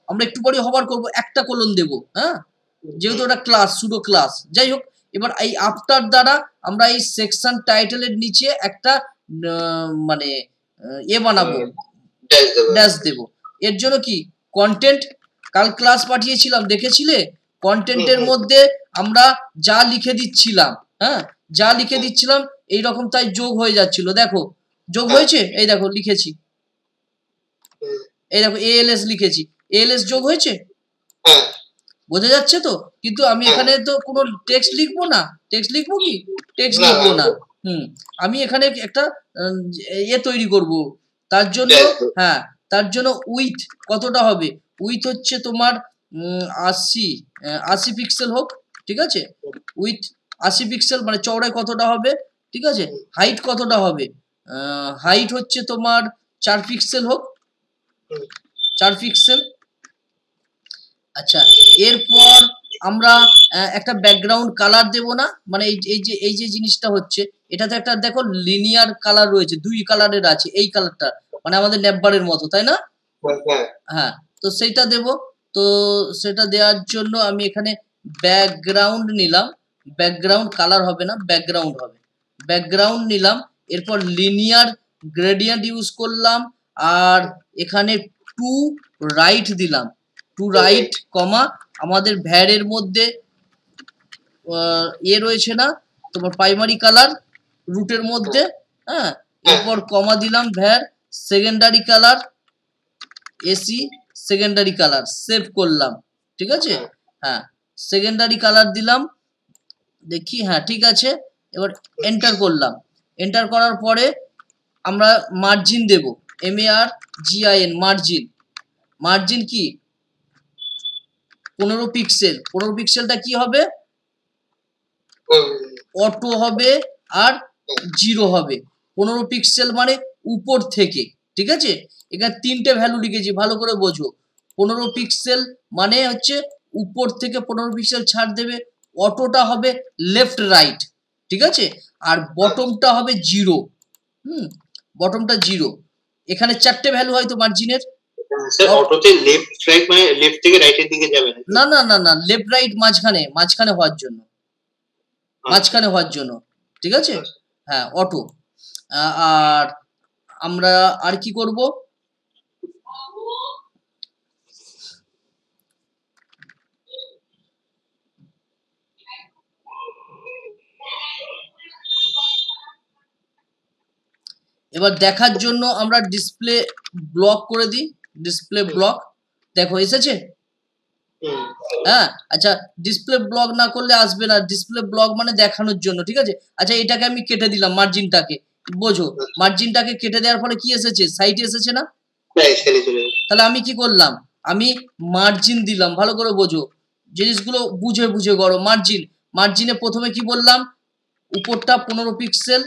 আমরা একটু পরে হবার করব, একটা কোলন দেব, হ্যাঁ, যেহেতু ওটা ক্লাস, সুডো ক্লাস। যাই হোক, এবার এই আফটার দ্বারা আমরা এই সেকশন টাইটেলের নিচে একটা মানে বানাবো, ড্যাশ দেব। এর জন্য কি কন্টেন্ট, কাল ক্লাস পাঠিয়েছিলাম দেখেছিলে, কন্টেন্টের মধ্যে আমরা যা লিখে দিচ্ছিলাম, হ্যাঁ, যা লিখে দিচ্ছিলাম এইরকম তাই যোগ হয়ে যাচ্ছিল, দেখো যোগ হয়েছে, এই দেখো লিখেছি, এই দেখো ALS লিখেছি, ALS যোগ হয়েছে, বোঝা যাচ্ছে তো। কিন্তু আমি এখানে তো কোনো টেক্সট লিখবো না, টেক্সট লিখবো না, আমি এখানে একটা তৈরি করব, তার জন্য হ্যাঁ, তার জন্য উইথ কতটা হবে, উইথ হচ্ছে তোমার 80 পিক্সেল হোক, ঠিক আছে, উইথ 80 পিক্সেল, মানে চওড়ায় কতটা হবে, ঠিক আছে, হাইট কতটা হবে, হাইট হচ্ছে তোমার 4 পিক্সেল হোক, 4 পিক্সেল। আচ্ছা, এরপর আমরা একটা ব্যাকগ্রাউন্ড কালার দেব না, মানে এই যে জিনিসটা হচ্ছে, এটাতে একটা দেখো লিনিয়ার কালার রয়েছে, 2 কালারের আছে, এই কালারটা মানে আমাদের নেভবারের মতো, তাই না, হ্যাঁ, তো সেইটা দেব। তো সেটা দেওয়ার জন্য আমি এখানে ব্যাকগ্রাউন্ড নিলাম, ব্যাকগ্রাউন্ড কালার হবে না, ব্যাকগ্রাউন্ড হবে, ব্যাকগ্রাউন্ড নিলাম। এরপর লিনিয়ার গ্রেডিয়েন্ট ইউজ করলাম, আর এখানে টু রাইট দিলাম, টু রাইট কমা, আমাদের ভ্যারের মধ্যে রয়েছে না তোমার প্রাইমারি কালার রুটের মধ্যে, হ্যাঁ, এরপর কমা দিলাম, where secondary colour, AC secondary colour, save করলাম, ঠিক আছে, হ্যাঁ, সেকেন্ডারি কালার দিলাম, দেখি, হ্যাঁ ঠিক আছে। এবার এন্টার করলাম, এন্টার করার পরে আমরা মার্জিন দেব, MARGIN, মার্জিন কি 15 পিক্সেল, 15 পিক্সেলটা কি হবে, অটো হবে আর 0 হবে, 15 পিক্সেল মানে উপর থেকে, ঠিক আছে, এখানে 3টে ভ্যালু লিখেছি, ভালো করে বোঝো। 15 পিক্সেল মানে হচ্ছে উপর থেকে 15 পিক্সেল ছাড় দেবে, অটোটা হবে লেফট রাইট, ঠিক আছে, আর বটমটা হবে 0, বটমটা 0। এখানে 4টে ভ্যালু হয়তো মার্জিনের, স্যার অটোতে লেফট রাইট মানে লেফট থেকে রাইটের দিকে যাবে না না না না লেফট রাইট মাঝখানে হওয়ার জন্য, মাঝখানে হওয়ার জন্য, ঠিক আছে? হ্যাঁ অটো। আর আমরা আর কি করব, এবার দেখার জন্য আমরা ডিসপ্লে ব্লক করে দিই, ডিসপ্লে ব্লক। দেখো এসেছে? হ্যাঁ আচ্ছা, ডিসপ্লে ব্লক না করলে আসবে না, ডিসপ্লে ব্লক মানে দেখানোর জন্য, ঠিক আছে? আচ্ছা এটাকে আমি কেটে দিলাম, মার্জিনটাকে, বোঝো মার্জিনটাকে কেটে দেওয়ার ফলে কি এসেছে, সাইডে এসেছে না? তাহলে আমি কি করলাম, আমি মার্জিন দিলাম, ভালো করে বোঝো জিনিসগুলো, বুঝে বুঝে করো। মার্জিনে প্রথমে কি বললাম, উপরটা 15 পিক্সেল,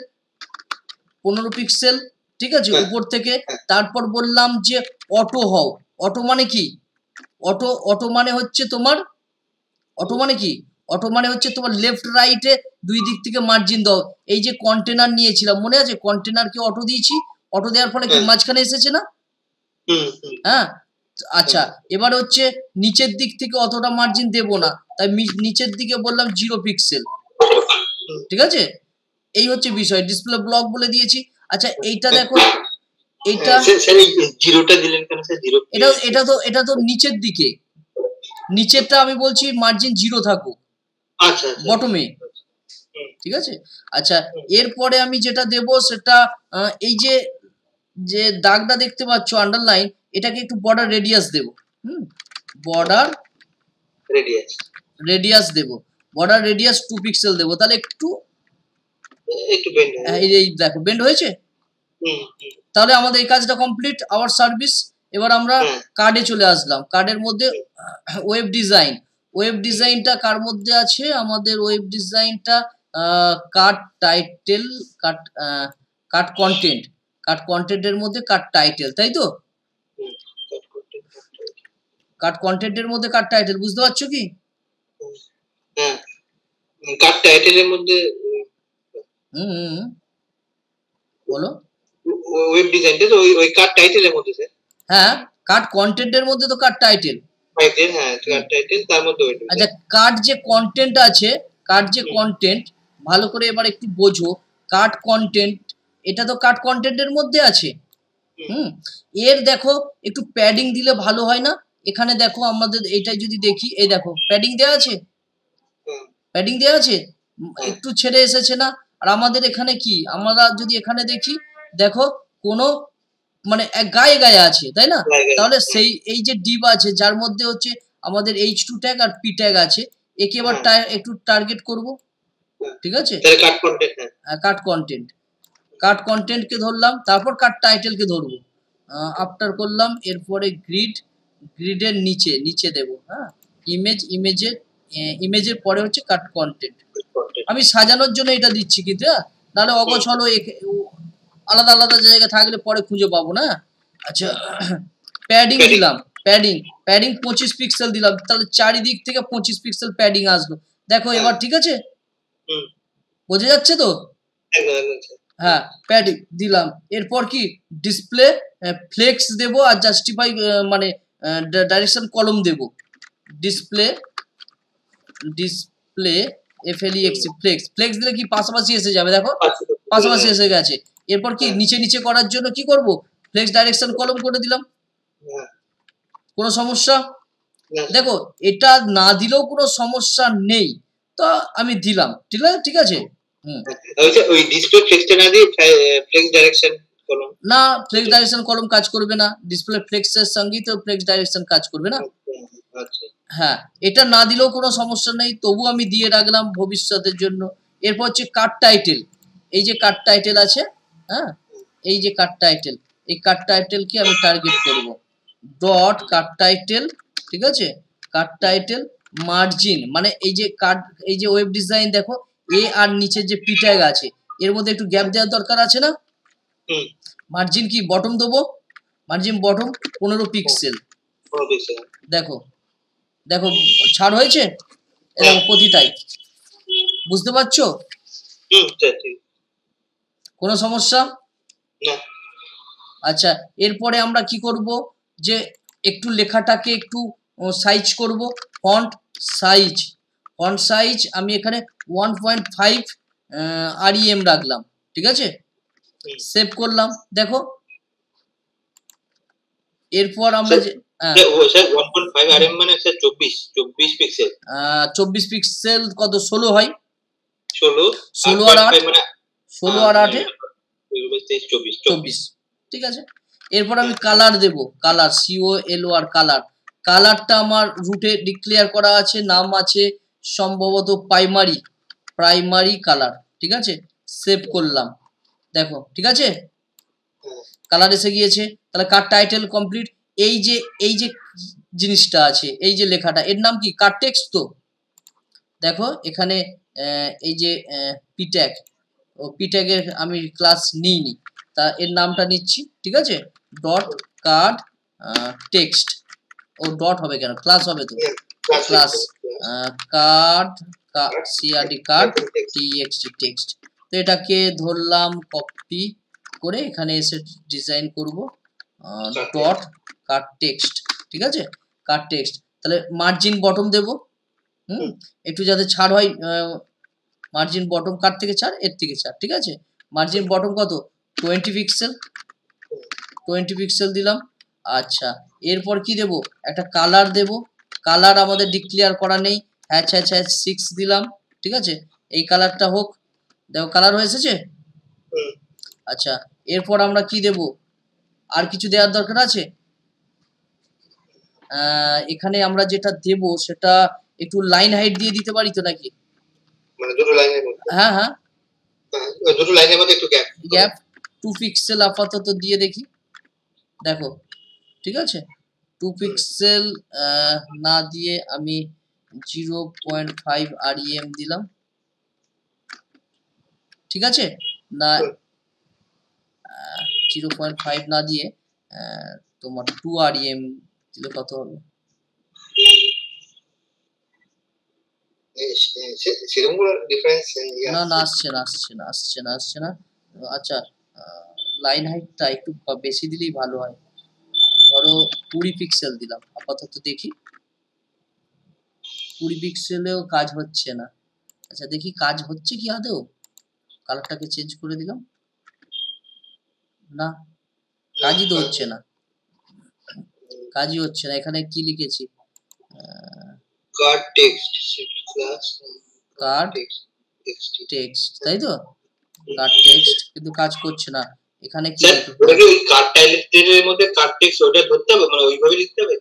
15 পিক্সেল, ঠিক আছে উপর থেকে। তারপর বললাম যে অটো হও। অটো মানে কি, অটো মানে হচ্ছে তোমার, অটো মানে কি, অটো মানে হচ্ছে তোমার লেফট রাইটে দুই দিক থেকে মার্জিন দাও। এই যে কন্টেনার নিয়েছিলাম মনে আছে, কন্টেনারকে অটো দিয়েছি, অটো দেওয়ার ফলে কি মাঝখানে এসেছে না? হ্যাঁ আচ্ছা, এবার হচ্ছে নিচের দিক থেকে অতটা মার্জিন দেব না, তাই নিচের দিকে বললাম 0 পিক্সেল, ঠিক আছে? এই হচ্ছে বিষয়, ডিসপ্লে ব্লক বলে দিয়েছি। আচ্ছা এইটা দেখো, এটা জিরোটা দিলেন কেন স্যার? জিরো এটা তো নিচের দিকে, নিচেরটা আমি বলছি মার্জিন 0 থাকুক, আচ্ছা বটমে, ঠিক আছে? আচ্ছা এরপরে আমি যেটা দেব সেটা এই যে দাগটা দেখতে পাচ্ছ আন্ডারলাইন, এটাকে একটু বর্ডার রেডিয়াস দেব। বর্ডার রেডিয়াস দেব, বর্ডার রেডিয়াস 2 পিক্সেল দেব, তাহলে একটু বেন্ড, এই দেখো বেন্ড হয়েছে। তাহলে আমাদের এই কাজটা কমপ্লিট, আওয়ার সার্ভিস। এবার আমরা কার্ডে চলে আসলাম। কার্ডের মধ্যে ওয়েব ডিজাইনটা কার মধ্যে আছে, আমাদের ওয়েব ডিজাইনটা কার্ড টাইটেল, কার্ড কন্টেন্টের মধ্যে কার্ড টাইটেল, তাই তো? কার্ড কন্টেন্টের মধ্যে কার্ড টাইটেল, বুঝতে পারছো কি? হ্যাঁ কার্ড টাইটেলের মধ্যে বলো, ওয়েব ডিজাইনটা তো ওই কার্ড টাইটেলের মধ্যে স্যার। হ্যাঁ কার্ড কন্টেন্টের মধ্যে তো কার্ড টাইটেল, হ্যাঁ কার্ড টাইটেল তার মধ্যে ওয়েব। আচ্ছা কার্ড যে কন্টেন্ট আছে, কার্ড যে কন্টেন্ট, ভালো করে এবার একটু বোঝো, কার্ড কন্টেন্ট এটা তো কার্ড কন্টেন্টের মধ্যে আছে। এর দেখো একটু প্যাডিং দিলে ভালো হয় না? এখানে দেখো আমাদের এটাই যদি দেখি, এই দেখো প্যাডিং দেওয়া আছে, প্যাডিং দেওয়া আছে, একটু ছেড়ে এসেছে না? আর আমাদের এখানে কি, আমরা যদি এখানে দেখি, দেখো কোনো মানে গায়ে গায়ে আছে, তাই না? তাহলে সেই এই যে ডিভ আছে যার মধ্যে হচ্ছে আমাদের H2 ট্যাগ আর P ট্যাগ আছে, একে এবার একটু টার্গেট করব, ঠিক আছে? কার্ড কন্টেন্টকে ধরলাম, তারপর কার্ড টাইটেলকে ধরবো, আফটার করলাম, এরপরে গ্রিডের নিচে দেব। হ্যাঁ ইমেজের পরে হচ্ছে কার্ড কন্টেন্ট। আমি সাজানোর জন্য এটা দিচ্ছি কিন্তু, নাহলে অগোছালো আলাদা আলাদা জায়গায় থাকলে পরে খুঁজে পাবো না। আচ্ছা প্যাডিং দিলাম, প্যাডিং 25 পিক্সেল দিলাম, তাহলে চারিদিক থেকে 25 পিক্সেল প্যাডিং আসলো। দেখো এবার ঠিক আছে, বোঝা যাচ্ছে তো? হ্যাঁ প্যাডিং দিলাম, এরপর কি ডিসপ্লে ফ্লেক্স দেব আর জাস্টিফাই মানে ডাইরেকশন কলম দেব। ডিসপ্লে FLEX ফ্লেক্স দিলে কি পাশাপাশি এসে যাবে, দেখো পাশাপাশি এসে গেছে। এরপর কি নিচে করার জন্য কি করব, ফ্লেক্স ডাইরেকশন কলম করে দিলাম। কোনো সমস্যা? দেখো এটা না দিলেও কোনো সমস্যা নেই, তো আমি দিলাম, ঠিক আছে। ওই ডিসপ্লে ফ্লেক্সটা না দিয়ে ফ্লেক্স ডাইরেকশন কলম, না ফ্লেক্স ডাইরেকশন কলম কাজ করবে না, ডিসপ্লে ফ্লেক্সের সঙ্গেই তো ফ্লেক্স ডাইরেকশন কাজ করবে না। আচ্ছা হ্যাঁ এটা না দিলেও কোনো সমস্যা নেই, তবু আমি দিয়ে রাখলাম ভবিষ্যতের জন্য। এরপর হচ্ছে কার্ড টাইটেল, এই যে কার্ড টাইটেল আছে, হ্যাঁ এই যে কার্ড টাইটেল, এই কার্ড টাইটেলকে আমি টার্গেট করব, ডট কার্ড টাইটেল, ঠিক আছে? কার্ড টাইটেল মার্জিন মানে এই যে কার্ড, এই যে ওয়েব ডিজাইন দেখো এ আর নিচের যে পি ট্যাগ আছে এর মধ্যে একটু গ্যাপ দেওয়ার দরকার আছে না? মার্জিন কি বটম দেবো, মার্জিন বটম 15 পিক্সেল। দেখো ছাড় হয়েছে, এরকম প্রতিটাই, বুঝতে পারছো? কোনো সমস্যা? আচ্ছা এরপরে আমরা কি করব, যে একটু লেখাটাকে একটু সাইজ করব, ফন্ট সাইজ আমি এখানে 1.5 REM রাখলাম, ঠিক আছে, সেভ করলাম। দেখো এরপর আমরা যে 1.5 RM মানে স্যার 24 পিক্সেল। 24 পিক্সেল কত 16 হয়, 16 আর 8 মানে 16 আর 8 24, ঠিক আছে। এরপর আমি কালার দেব, কালার COLOR কালারটা আমার রুটে ডিক্লেয়ার করা আছে, নাম আছে সম্ভবত প্রাইমারি কালার, ঠিক আছে, সেভ করলাম। দেখো ঠিক আছে, কালার এসে গিয়েছে। তাহলে কার টাইটেল কমপ্লিট। এই যে জিনিসটা আছে, এই যে লেখাটা, এর নাম কি, কার টেক্সট। তো দেখো এখানে এই যে পিট্যাগের আমি ক্লাস নিইনি, তা এর নামটা নিচ্ছি, ঠিক আছে, ডট কার্ড টেক্সট। ও ডট হবে কেন, ক্লাস হবে তো, ক্লাস কার্ড কার্ড টেক্সট। তো এটাকে ধরলাম কপি করে এখানে এসে ডিজাইন করব ডট কার্ড টেক্সট, ঠিক আছে, কার্ড টেক্সট। তাহলে মার্জিন বটম দেব, একটু যাতে ছাড় হয়, মার্জিন বটম কার থেকে ছাড়, এর থেকে ছাড়, ঠিক আছে। মার্জিন বটম কত 20 পিক্সেল দিলাম। আচ্ছা এরপর কি দেব, একটা কালার দেব, কালার আমাদের ডিক্লেয়ার করা নেই, হ্যাচ 6 দিলাম, ঠিক আছে, এই কালারটা হোক। দেখো কালার হয়ে এসেছে। আচ্ছা এরপর আমরা কি দেব, আর কিছু দেওয়ার দরকার আছে। এখানে আমরা যেটা দেব সেটা একটু লাইন হাইট দিয়ে দিতে পারি তো নাকি, মানে দুটো লাইনের মধ্যে, হ্যাঁ দুটো লাইনের মধ্যে একটু গ্যাপ 2 পিক্সেল আপাতত দিয়ে দেখি। দেখো ঠিক আছে, 2 পিক্সেল না দিয়ে আমি 0.5 REM দিলাম, ঠিক আছে, না 0.5 না দিয়ে তোমার 2 REM দিলে কত হবে, না আসছে না। আচ্ছা লাইন হাইটটা একটু বেশি দিলেই ভালো হয়, ধরো 20 পিক্সেল দিলাম আপাতত, দেখি 20 পিক্সেলেও কাজ হচ্ছে না। আচ্ছা দেখি কাজ হচ্ছে কি আদৌ, কালারটাকে চেঞ্জ করে দিলাম, না কাজই তো হচ্ছে না, এখানে কি লিখেছি, কার্ড টেক্সট, তাই তো, কার্ড টেক্সট, কিন্তু কাজ করছে না। এখানে কি ওটা কি ওই কার্ড টাইটেলের মধ্যে কার্ড টেক্সট ওটা ধরতে হবে, মানে ওইভাবে লিখতে হবে,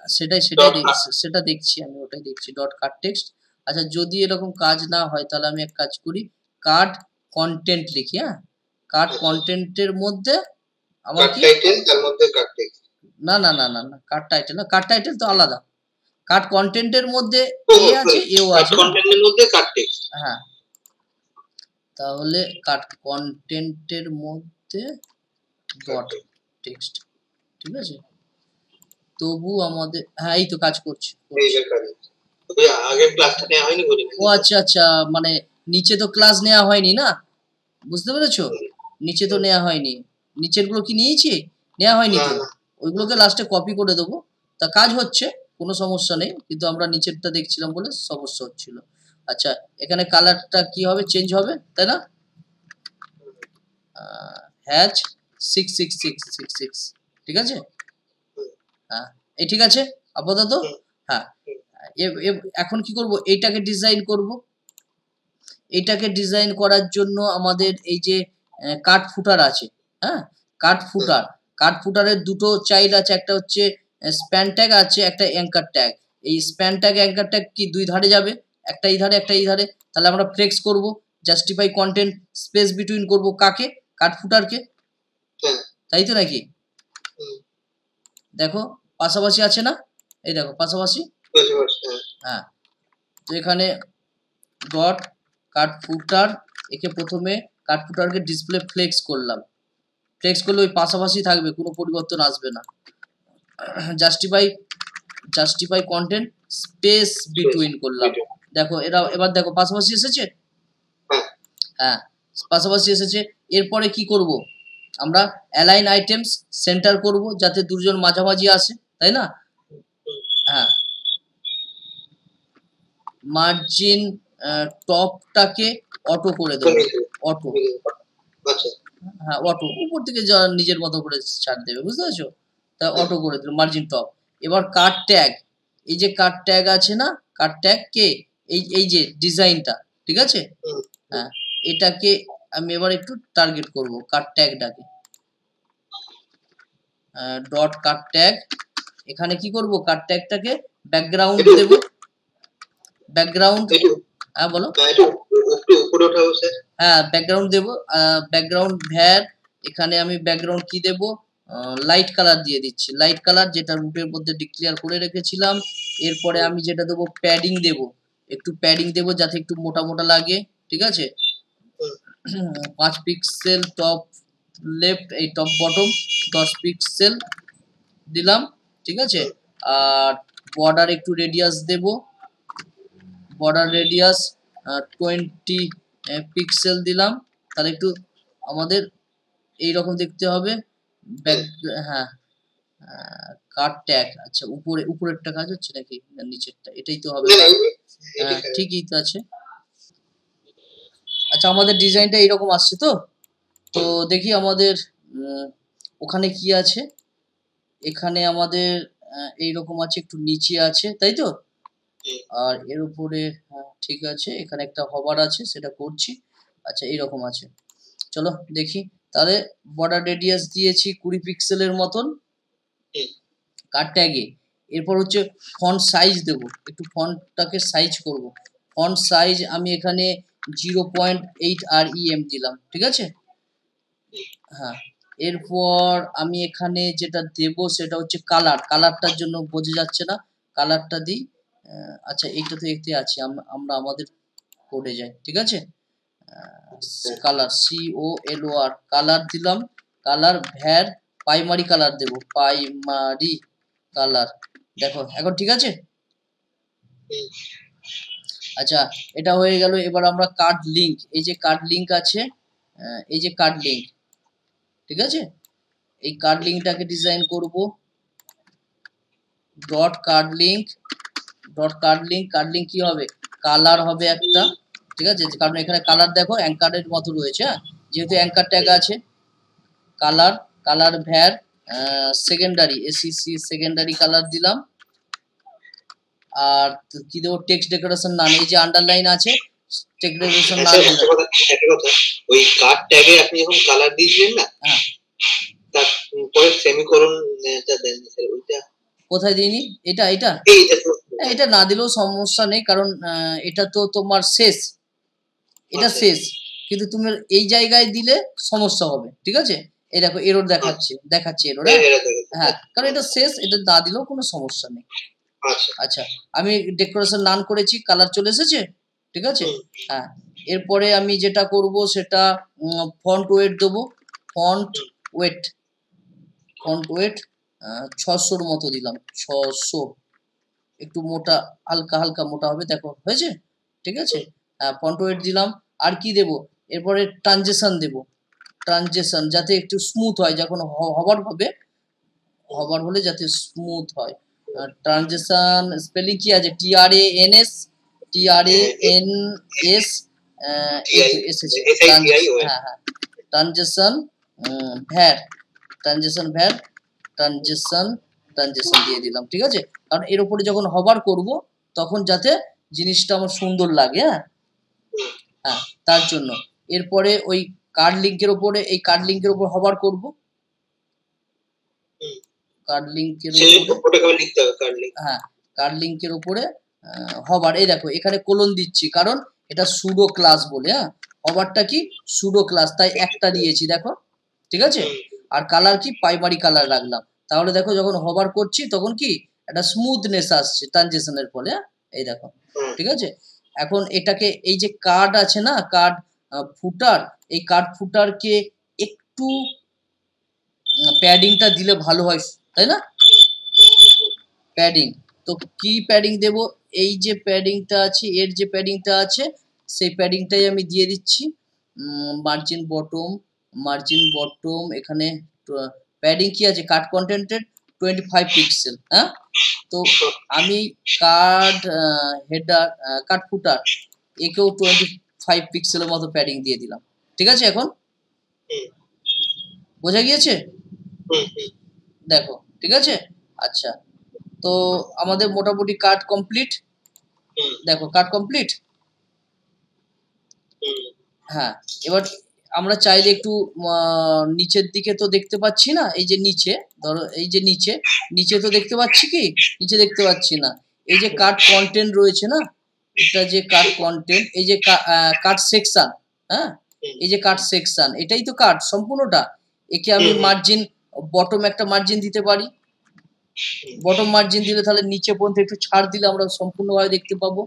সেটা দেখছি আমি, ওটাই দেখছি ডট কার্ড টেক্সট। আচ্ছা যদি এরকম কাজ না হয় তাহলে আমি এক কাজ করি, কার্ড কন্টেন্ট লিখি, হ্যাঁ কার্ড কন্টেন্টের মধ্যে আমার কি টাইটেল, তার মধ্যে কার্ড টেক্সট, না কার্ড টাইটেল না, কার্ড টাইটেল তো আলাদা, কার্ড কন্টেন্টের মধ্যে আছে এও আছে, কন্টেন্টের মধ্যে কার্ড টেক্সট, হ্যাঁ তাহলে কার্ড কন্টেন্টের মধ্যে ডট টেক্সট, ঠিক আছে। তবু আমাদের, হ্যাঁ এই তো কাজ করছে, আগের ক্লাসটা নেওয়া হয়নি বলে। ও আচ্ছা মানে নিচে তো ক্লাস নেওয়া হয়নি না, বুঝতে পেরেছো, নিচে তো নেওয়া হয়নি, নিচের গুলো কি নিয়েছি, নেওয়া হয়নি তো, ওইগুলোকে লাস্টে কপি করে দেবো। তা কাজ হচ্ছে, কোনো সমস্যা নেই, কিন্তু আমরা নিচেরটা দেখছিলাম বলে সমস্যা হচ্ছিল। আচ্ছা এখানে কালারটা কি হবে, চেঞ্জ হবে তাই না, হ্যাচ 66666, ঠিক আছে, হ্যাঁ এই ঠিক আছে আপাতত। হ্যাঁ এখন কি করব, এইটাকে ডিজাইন করব। এইটাকে ডিজাইন করার জন্য আমাদের এই যে কাট ফুটার আছে, হ্যাঁ কাট ফুটারের দুটো চাইল্ড আছে, একটা হচ্ছে স্প্যান ট্যাগ আছে, একটা অ্যাঙ্কার ট্যাগ। এই স্প্যান ট্যাগ অ্যাঙ্কার ট্যাগ কি দুই ধারে যাবে, একটা এই ধারে একটা এই ধারে, তাহলে আমরা ফ্লেক্স করব, জাস্টিফাই কন্টেন্ট স্পেস বিটুইন করব কাকে, কাট ফুটারকে, তাই তো নাকি, দেখো পাশাপাশি আছে না, এই দেখো পাশাপাশি, হ্যাঁ তো এখানে ডট কাট ফুটার, একে প্রথমে কাট ফুটারকে ডিসপ্লে ফ্লেক্স করলাম, ফ্লেক্স করলে ওই পাশাপাশি থাকবে, কোনো পরিবর্তন আসবে না। জাস্টিফাই কন্টেন্ট স্পেস বিটুইন করলাম, দেখো এবার দেখো পাশাপাশি এসেছে, হ্যাঁ পাশাপাশি এসেছে। এরপরে কি করব, আমরা অ্যালাইন আইটেমস সেন্টার করব যাতে দুজন মাঝামাঝি আসে, তাই না? হ্যাঁ, মার্জিন টপটাকে অটো করে দেবো, অটো। হ্যাঁ, অটো উপর থেকে যা নিজের মতো করে ছাড় দেবে, বুঝতে পারছো? তা অটো করে দিল মার্জিন টপ। এবার কাট ট্যাগ, এই যে কাট ট্যাগ আছে না, কাট ট্যাগ কে এই যে ডিজাইনটা, ঠিক আছে? হ্যাঁ, এটাকে আমি এবার একটু টার্গেট করব, কাট ট্যাগটাকে ডট কাট ট্যাগ। এখানে কি করব, কাট ট্যাগটাকে ব্যাকগ্রাউন্ড দেব, ব্যাকগ্রাউন্ড। হ্যাঁ বলো। হ্যাঁ, ব্যাকগ্রাউন্ড দেব, ব্যাকগ্রাউন্ড ভ্যার। এখানে আমি ব্যাকগ্রাউন্ড কি দেব, লাইট কালার দিয়ে দিচ্ছি, লাইট কালার, যেটা রুটের মধ্যে ডিক্লেয়ার করে রেখেছিলাম। এরপরে আমি যেটা দেবো, প্যাডিং দেব, একটু প্যাডিং দেব যাতে একটু মোটা মোটা লাগে, ঠিক আছে? 5 পিক্সেল টপ লেফট, এই টপ বটম 10 পিক্সেল দিলাম, ঠিক আছে? আর বর্ডার একটু রেডিয়াস দেব, বর্ডার রেডিয়াস 20 পিক্সেল দিলাম, তাহলে একটু আমাদের এইরকম দেখতে হবে। ব্যাক, হ্যাঁ, কাট ট্যাগ। আচ্ছা, উপরেরটা কাজ হচ্ছে নাকি না নিচেরটা? এটাই তো হবে। হ্যাঁ, ঠিকই তো আছে। আচ্ছা, আমাদের ডিজাইনটা এইরকম আসছে তো। তো দেখি আমাদের ওখানে কি আছে। এখানে আমাদের এইরকম আছে, একটু নিচে আছে, তাই তো? আর এর উপরে, হ্যাঁ ঠিক আছে, এখানে একটা হবার আছে, সেটা করছি। আচ্ছা, এইরকম আছে, চলো দেখি। তাহলে বর্ডার রেডিয়াস দিয়েছি 20 পিক্সেলের মতন কাট ট্যাগে। এরপর হচ্ছে ফন্ট সাইজ দেব, একটু ফন্টটাকে সাইজ করব। ফন্ট সাইজ আমি এখানে 0.8 REM দিলাম, ঠিক আছে? হ্যাঁ, এরপর আমি এখানে যেটা দেব সেটা হচ্ছে কালার, কালারটার জন্য বোঝা যাচ্ছে না, কালারটা দিই। আচ্ছা, এইটা তো এতে আছে, আমরা আমাদের কোডে যাই, ঠিক আছে? কালার COLOR, কালার দিলাম, কালার ভ্যার প্রাইমারি কালার দেব, প্রাইমারি কালার। দেখো এখন ঠিক আছে। আচ্ছা, এটা হয়ে গেল। এবার আমরা কার্ড লিঙ্ক, এই যে কার্ড লিঙ্ক আছে, এই যে কার্ড লিঙ্ক, ঠিক আছে? এই কার্ড লিঙ্কটাকে ডিজাইন করব, dot card link, dot card link. Card link কি হবে, কালার হবে একটা, ঠিক আছে? কারণ এখানে কালার দেখো অ্যাঙ্কারের মতো রয়েছে, হ্যাঁ, যেহেতু অ্যাঙ্কার ট্যাগ আছে। Colour, colour where secondary, SEC secondary colour দিলাম। আর কি দেবো, টেক্সট ডেকোরেশন নাম, এই যে আন্ডারলাইন আছে, টেক্সট ডেকোরেশন নাম দিলাম। ওই কার্ড ট্যাগে আপনি যখন কালার দিয়েছিলেন না, হ্যাঁ, তারপরে সেমিকোলনটা দেন স্যার, ওইটা কোথায় দিইনি? এটা এটা না দিলেও সমস্যা নেই, কারণ এটা তো তোমার শেষ, এটা শেষ, কিন্তু তুমি এই জায়গায় দিলে সমস্যা হবে, ঠিক আছে? এই দেখো এরর দেখাচ্ছে এরর। হ্যাঁ, কারণ এটা শেষ, এটা না দিলেও কোনো সমস্যা নেই। আচ্ছা, আমি ডেকোরেশন নান করেছি, কালার চলে এসেছে, ঠিক আছে? হ্যাঁ, এরপরে আমি যেটা করব সেটা ফন্ট ওয়েট দেবো, ফন্ট ওয়েট, ফন্ট ওয়েট 600-র মতো দিলাম, 600, একটু মোটা, হালকা হালকা মোটা হবে, দেখো হয়েছে, ঠিক আছে? ফন্ট ওয়েট দিলাম। আর কি দেব, এরপরে ট্রানজেকশন দেব, ট্রানজেকশন যাতে একটু স্মুথ হয়, যখন হবার হবে, হবার হলে যাতে স্মুথ হয়। ট্রানজেকশন স্পেলিং কি আছে, TRANS, এসেছে। হ্যাঁ হ্যাঁ, transaction where, transaction where, transaction দিয়ে দিলাম, ঠিক আছে? কারণ এর উপরে যখন হবার করব তখন যাতে জিনিসটা আমার সুন্দর লাগে। হ্যাঁ হ্যাঁ, তার জন্য। এরপরে ওই কার্ড লিঙ্কের উপরে, এই কার্ড লিঙ্কের উপর হবার করব, কার্ড লিঙ্কের উপরে, হ্যাঁ, কার্ড লিঙ্কের উপরে হবার। এই দেখো এখানে কোলন দিচ্ছি, কারণ এটা সুডো ক্লাস বলে। হ্যাঁ, হবারটা কি সুডো ক্লাস, তাই একটা দিয়েছি, দেখো, ঠিক আছে? আর কালার কি প্রাইমারি কালার রাখলাম, তাহলে দেখো যখন হবার করছি তখন কি একটা স্মুথনেস আসছে ট্রানজিশনের ফলে। এই দেখো, ঠিক আছে? এখন এটাকে, এই যে কার্ড আছে না, কার্ড ফুটার, এই কার্ড ফুটারকে একটু প্যাডিংটা দিলে ভালো হয়, তাই না? প্যাডিং, তো কি প্যাডিং দেব, এই যে প্যাডিংটা আছে, এর যে প্যাডিংটা আছে সেই প্যাডিংটাই আমি দিয়ে দিচ্ছি। মার্জিন বটম, এখানে প্যাডিং কি আছে, কাট কন্টেন্টেড 25 পিক্সেল। হ্যাঁ, তো আমি কার্ড হেডার কার্ড ফুটার একেও 25 পিক্সেলের মতো প্যাডিং দিয়ে দিলাম। ঠিক আছে? এখন বোঝা গিয়েছে? দেখো, ঠিক আছে? আচ্ছা, তো আমাদের মোটামুটি কার্ড কমপ্লিট। দেখো কার্ড কমপ্লিট। হ্যাঁ, এবার আমরা চাইলে একটু নিচের দিকে তো দেখতে পাচ্ছি না, এই যে নিচে ধরো, এই যে নিচে তো দেখতে পাচ্ছি কি? নিচে দেখতে পাচ্ছি না। এই যে কার্ড কন্টেন্ট রয়েছে না, এটা যে কার্ড কন্টেন্ট, এই যে কার্ড সেকশন, হ্যাঁ, এই যে কার্ড সেকশন, এটাই তো কার্ড সম্পূর্ণটা। একে আমি মার্জিন, বটম একটা মার্জিন দিতে পারি। বটম মার্জিন দিলে তাহলে নিচে পর্যন্ত একটু ছাড় দিলে আমরা সম্পূর্ণভাবে দেখতে পাবো।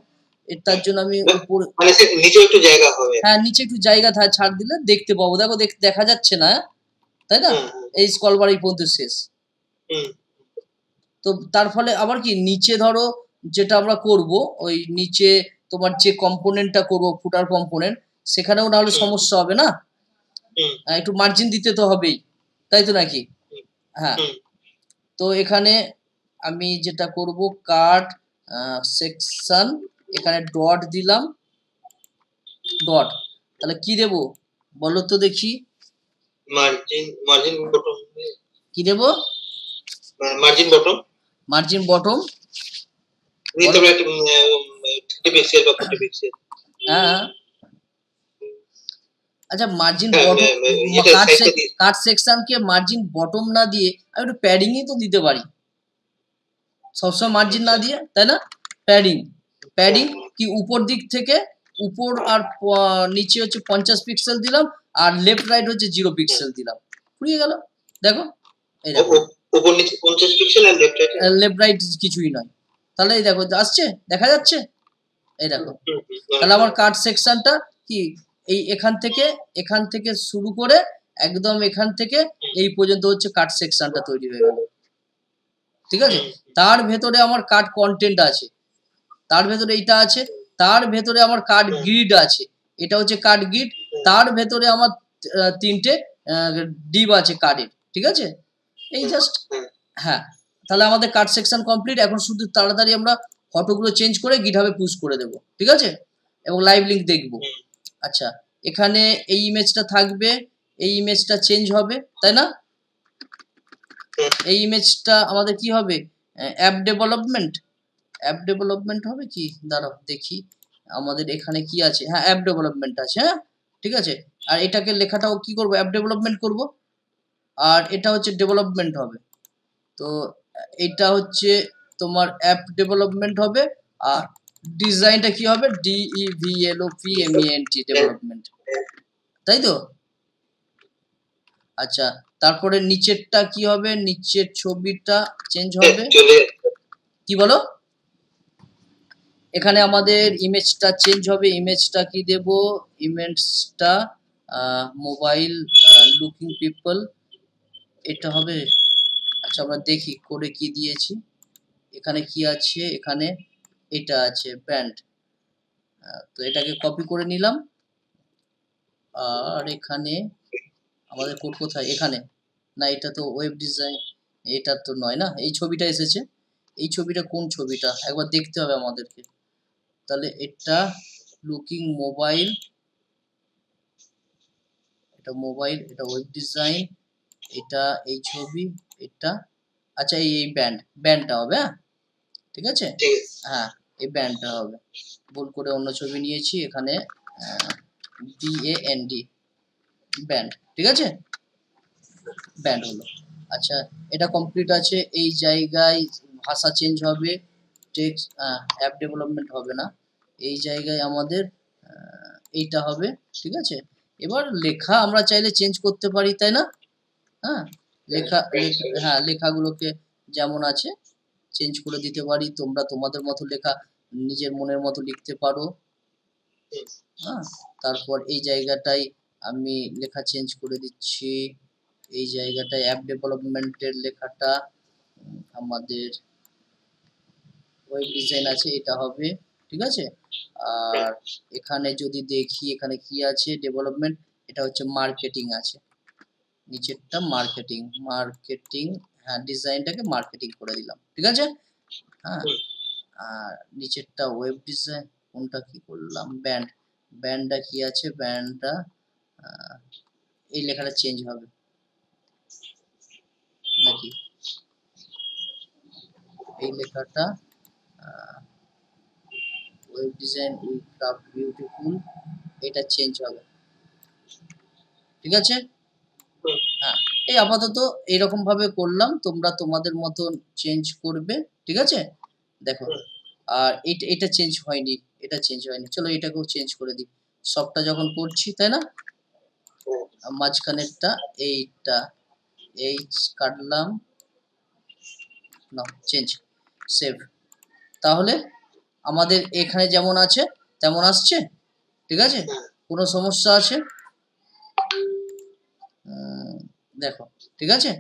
তার জন্য আমি উপরে, মানে নিচে একটু জায়গা হবে। হ্যাঁ, নিচে একটু জায়গা ছাড় দিলে দেখতে পাবো। দেখো দেখা যাচ্ছে না, তাই না? এই স্ক্রল বার এই পর্যন্ত শেষ। তো তার ফলে আবার কি, নিচে ধরো যেটা আমরা করব, ওই নিচে তোমার যে কম্পোনেন্টটা করব, ফুটার কম্পোনেন্ট, সেখানেও না হলে সমস্যা হবে না? একটু মার্জিন দিতে তো হবেই, তাই তো নাকি? হ্যাঁ, তো এখানে আমি যেটা করব, কার্ড সেকশন, এখানে ডট দিলাম, ডট। তাহলে কি দেব বলো তো দেখি? Margin bottom. কি দেব? Margin bottom. মার্জিন বটম নিতে হবে একটা 30 পিক্সেল বা 40 পিক্সেল। হ্যাঁ, আচ্ছা, মার্জিন বটম, কাট সেকশনকে মার্জিন বটম না দিয়ে আমি একটু প্যাডিংই তো দিতে পারি, সবসময় মার্জিন না দিয়ে, তাই না? প্যাডিং কি উপর দিক থেকে, উপর আর নিচে হচ্ছে 50 পিক্সেল দিলাম, আর লেফট রাইট হচ্ছে 0 পিক্সেল দিলাম, ফুরিয়ে গেল। দেখো, এই দেখো, উপর নিচে 50 পিক্সেল আর লেফট রাইট কিছুই নয়। তাহলে এই দেখো আসছে, দেখা যাচ্ছে, এই দেখো। তাহলে আমার কাট সেকশনটা কি, এই এখান থেকে শুরু করে একদম এখান থেকে এই পর্যন্ত হচ্ছে কাট সেকশনটা তৈরি হয়ে গেল। ঠিক আছে? তার ভেতরে আমার কাট কন্টেন্ট আছে, তার ভেতরে এইটা আছে, তার ভেতরে আমার কাট গ্রিড আছে, এটা হচ্ছে কাট গ্রিড, তার ভেতরে আমার 3টে ডিপ আছে কার্ডের। ঠিক আছে? এই জাস্ট, হ্যাঁ, তাহলে আমাদের কাট সেকশন কমপ্লিট। এখন শুধু তাড়াতাড়ি আমরা ফটোগুলো চেঞ্জ করে গিটহাবে পুশ করে দেব। ঠিক আছে? এবং লাইভ লিংক দেখব। আচ্ছা, এখানে এই ইমেজটা থাকবে, এই ইমেজটা চেঞ্জ হবে, তাই না? এই ইমেজটা আমাদের কি হবে? অ্যাপ ডেভেলপমেন্ট হবে কি? দাঁড়াও দেখি আমাদের এখানে কি আছে। হ্যাঁ, অ্যাপ ডেভেলপমেন্ট আছে। হ্যাঁ, ঠিক আছে। আর এটাকে লেখাটাও কি করব? অ্যাপ ডেভেলপমেন্ট করব। আর এটা হচ্ছে ডেভেলপমেন্ট হবে। তো এটা হচ্ছে তোমার অ্যাপ ডেভেলপমেন্ট হবে। আর ডিজাইনটা কি হবে? DEVELOPMENT ডেভেলপমেন্ট, তাই তো? আচ্ছা, তারপরে নিচেরটা কি হবে? নিচের ছবিটা চেঞ্জ হবে। কি বলো? এখানে আমাদের ইমেজটা চেঞ্জ হবে। ইমেজটা কি দেব? ইমেজটা মোবাইল লুকিং পিপল, এটা হবে। আচ্ছা, আমরা দেখি করে কি দিয়েছি। এখানে কি আছে? এখানে এটা আছে, ব্যান্ড। তো এটাকে কপি করে নিলাম। আর এখানে আমাদের কোড কোথায়? এখানে না, এটা তো ওয়েব ডিজাইন, এটা তো নয় না, এই ছবিটা এসেছে। এই ছবিটা কোন ছবিটা একবার দেখতে হবে আমাদেরকে। তাহলে এটা লুকিং মোবাইল, এটা মোবাইল, এটা ওয়েব ডিজাইন, এটা এই ছবি, এটা আচ্ছা, এই ব্যান্ডটা হবে। হ্যাঁ, ঠিক আছে। হ্যাঁ, এই ব্যান্ডটা হবে। ভুল করে অন্য ছবি নিয়েছি। এখানে BAND, ব্যান্ড। ঠিক আছে, ব্যান্ড হলো। আচ্ছা, এটা কমপ্লিট আছে। এই জায়গায় ভাষা চেঞ্জ হবে, টেক্সট, অ্যাপ ডেভেলপমেন্ট হবে না। এই জায়গায় আমাদের এইটা হবে। ঠিক আছে, এবার লেখা আমরা চাইলে চেঞ্জ করতে পারি, তাই না? হ্যাঁ, হ্যাঁ, লেখাগুলোকে যেমন আছে চেঞ্জ করে দিতে পারি। তোমরা তোমাদের মতো লেখা নিজের মনের মতো লিখতে পারো। হ্যাঁ, তারপর এই জায়গাটায় আমি লেখা চেঞ্জ করে দিচ্ছি। এই জায়গাটায় অ্যাপ ডেভেলপমেন্টের লেখাটা আমাদের ওয়েব ডিজাইন আছে, এটা হবে। ঠিক আছে, আর এখানে যদি দেখি এখানে কি আছে, ডেভেলপমেন্ট, এটা হচ্ছে মার্কেটিং আছে। নিচেরটা মার্কেটিং, হ্যাঁ ডিজাইনটাকে মার্কেটিং করে দিলাম, ঠিক আছে। হ্যাঁ আর নিচেরটা ওয়েব ডিজাইন, কোনটা কি করলাম, ব্যান্ডটা কি আছে, ব্যান্ডটা এই লেখাটা চেঞ্জ হবে নাকি, এই লেখাটা web design we craft beautiful, এটা চেঞ্জ হবে, ঠিক আছে। হ্যাঁ এই আপাতত এইরকম ভাবে করলাম, তোমরা তোমাদের মতন চেঞ্জ করবে, ঠিক আছে। দেখো আর এটা চেঞ্জ হয়নি, এটা চেঞ্জ হয়নি, চলো এটাকেও চেঞ্জ করে দিই, সবটা যখন করছি তাই না। মাঝখানেরটা এইটা এই কাটলাম না, চেঞ্জ, সেভ, তাহলে আমাদের এখানে যেমন আছে তেমন আসছে, ঠিক আছে। কোনো সমস্যা আছে দেখো, ঠিক আছে।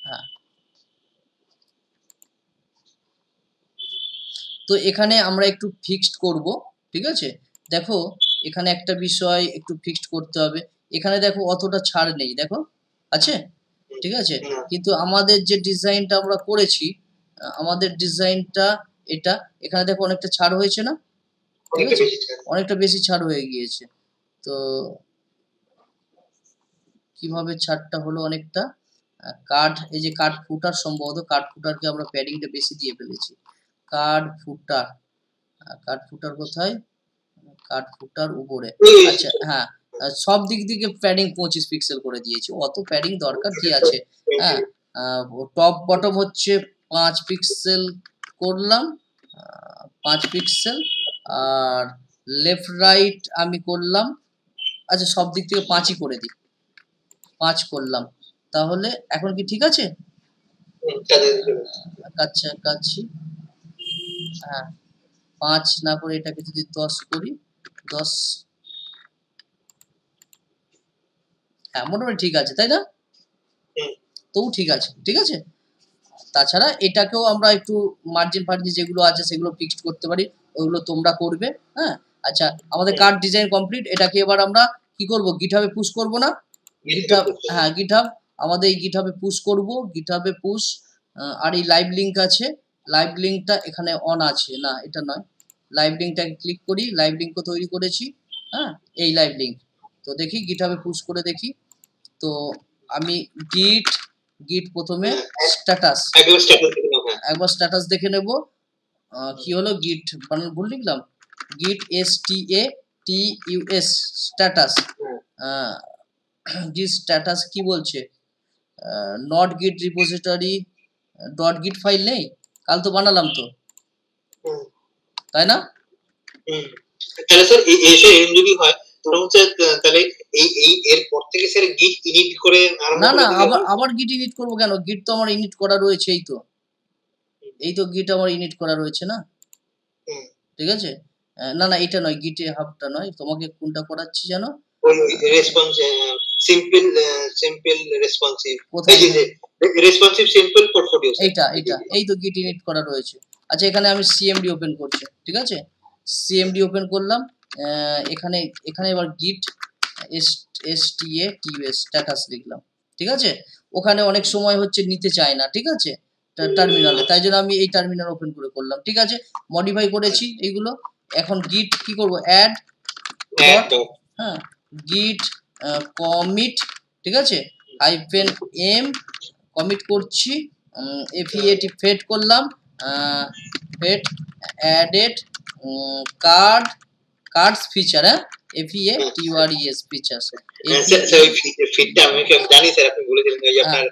হ্যাঁ তো এখানে আমরা একটু ফিক্সড করব, ঠিক আছে। দেখো এখানে একটা বিষয় একটু ফিক্সড করতে হবে, এখানে দেখো অতটা ছাড় নেই, দেখো আছে, ঠিক আছে। কিন্তু আমাদের যে ডিজাইনটা আমরা করেছি, আমাদের ডিজাইনটা এটা, এখানে দেখো অনেকটা ছাড় হয়েছে না, ঠিক আছে, অনেকটা বেশি ছাড় হয়ে গিয়েছে। তো কিভাবে ছাড়টা হলো অনেকটা, কার্ড, এই যে কার্ড ফুটার, সম্ভবত কার্ড ফুটারকে আমরা প্যাডিংটা বেশি দিয়ে ফেলেছি, কার্ড ফুটার কোথায়, কার্ড ফুটার উপরে, আচ্ছা হ্যাঁ সব দিক থেকে প্যাডিং 25 পিক্সেল করে দিয়েছি, অত প্যাডিং দরকার কি আছে। হ্যাঁ টপ বটম হচ্ছে 5 পিক্সেল করলাম, 5 পিক্সেল, আর লেফট রাইট আমি করলাম, আচ্ছা সব দিক থেকে 5ই করে দিই, 5 করলাম, তাহলে এখন কি ঠিক আছে। কাছাকাছি, হ্যাঁ 5 না করে এটাকে যদি 10 করি, 10, হ্যাঁ মোটামুটি ঠিক আছে তাই না, তবু ঠিক আছে, ঠিক আছে। তাছাড়া এটাকেও আমরা একটু মার্জিন ফার্জিন যেগুলো আছে সেগুলো ফিক্সড করতে পারি, ওইগুলো তোমরা করবে। হ্যাঁ আচ্ছা আমাদের কার্ড ডিজাইন কমপ্লিট, এটাকে এবার আমরা কি করব, গিটহাবে পুশ করব না, গিটহাব, হ্যাঁ গিটহাব, আমাদের এই গিটহাবে পুশ করব, গিটহাবে পুশ, আর এই লাইভ লিংক আছে, লাইভ লিংকটা এখানে অন আছে না, এটা নয়, লাইভ লিংকটাকে ক্লিক করি, লাইভ লিংকও তৈরি করেছি, হ্যাঁ এই লাইভ লিংক, তো দেখি গিটহাবে পুশ করে দেখি, তো আমি গিট প্রথমে স্ট্যাটাস, একবার স্ট্যাটাস দেখে নেব, কি হলো, গিট বানান ভুল লিখলাম, গিট STATUS স্ট্যাটাস, গিট স্ট্যাটাস কি বলছে, নট গিট রিপোজিটরি ডট গিট ফাইল নেই, কাল তো বানালাম তো, তাই না। তাহলে স্যার এসে যদি হয় তাহলে এই এরপর থেকে স্যার গিট ইনিট করে না আবার গিট ইনিট করব কেন, গিট তো আমার ইনিট করা রয়েছে, এই তো গিট আমার ইনিট করা রয়েছে না, ঠিক আছে। না এটা নয়, গিটে হাবটা নয়, তোমাকে কোনটা করাচ্ছি জানো, ওই response simple responsive, responsive simple portfolio, এইটা এই তো গিট ইনিট করা রয়েছে। আচ্ছা এখানে আমি সিএমডি ওপেন করছি, ঠিক আছে, সিএমডি ওপেন করলাম, এখানে এবার গিট STATUS স্ট্যাটাস লিখলাম, ঠিক আছে। ওখানে অনেক সময় হচ্ছে নিতে চায় না, ঠিক আছে, টার্মিনালে, তাই জন্য আমি এই টার্মিনাল ওপেন করে করলাম, ঠিক আছে, মডিফাই করেছি এইগুলো। এখন গিট কি করব, অ্যাড ডট, হ্যাঁ গিট কমিট, ঠিক আছে, -m কমিট করছি, FEAT ফেড করলাম, ফেড অ্যাডেড কার্ডস ফিচার, হ্যাঁ FEATURES ফিচার্স, এই ফিডটা আমি জানি স্যার, আপনি বলেছিলেন যে আপনার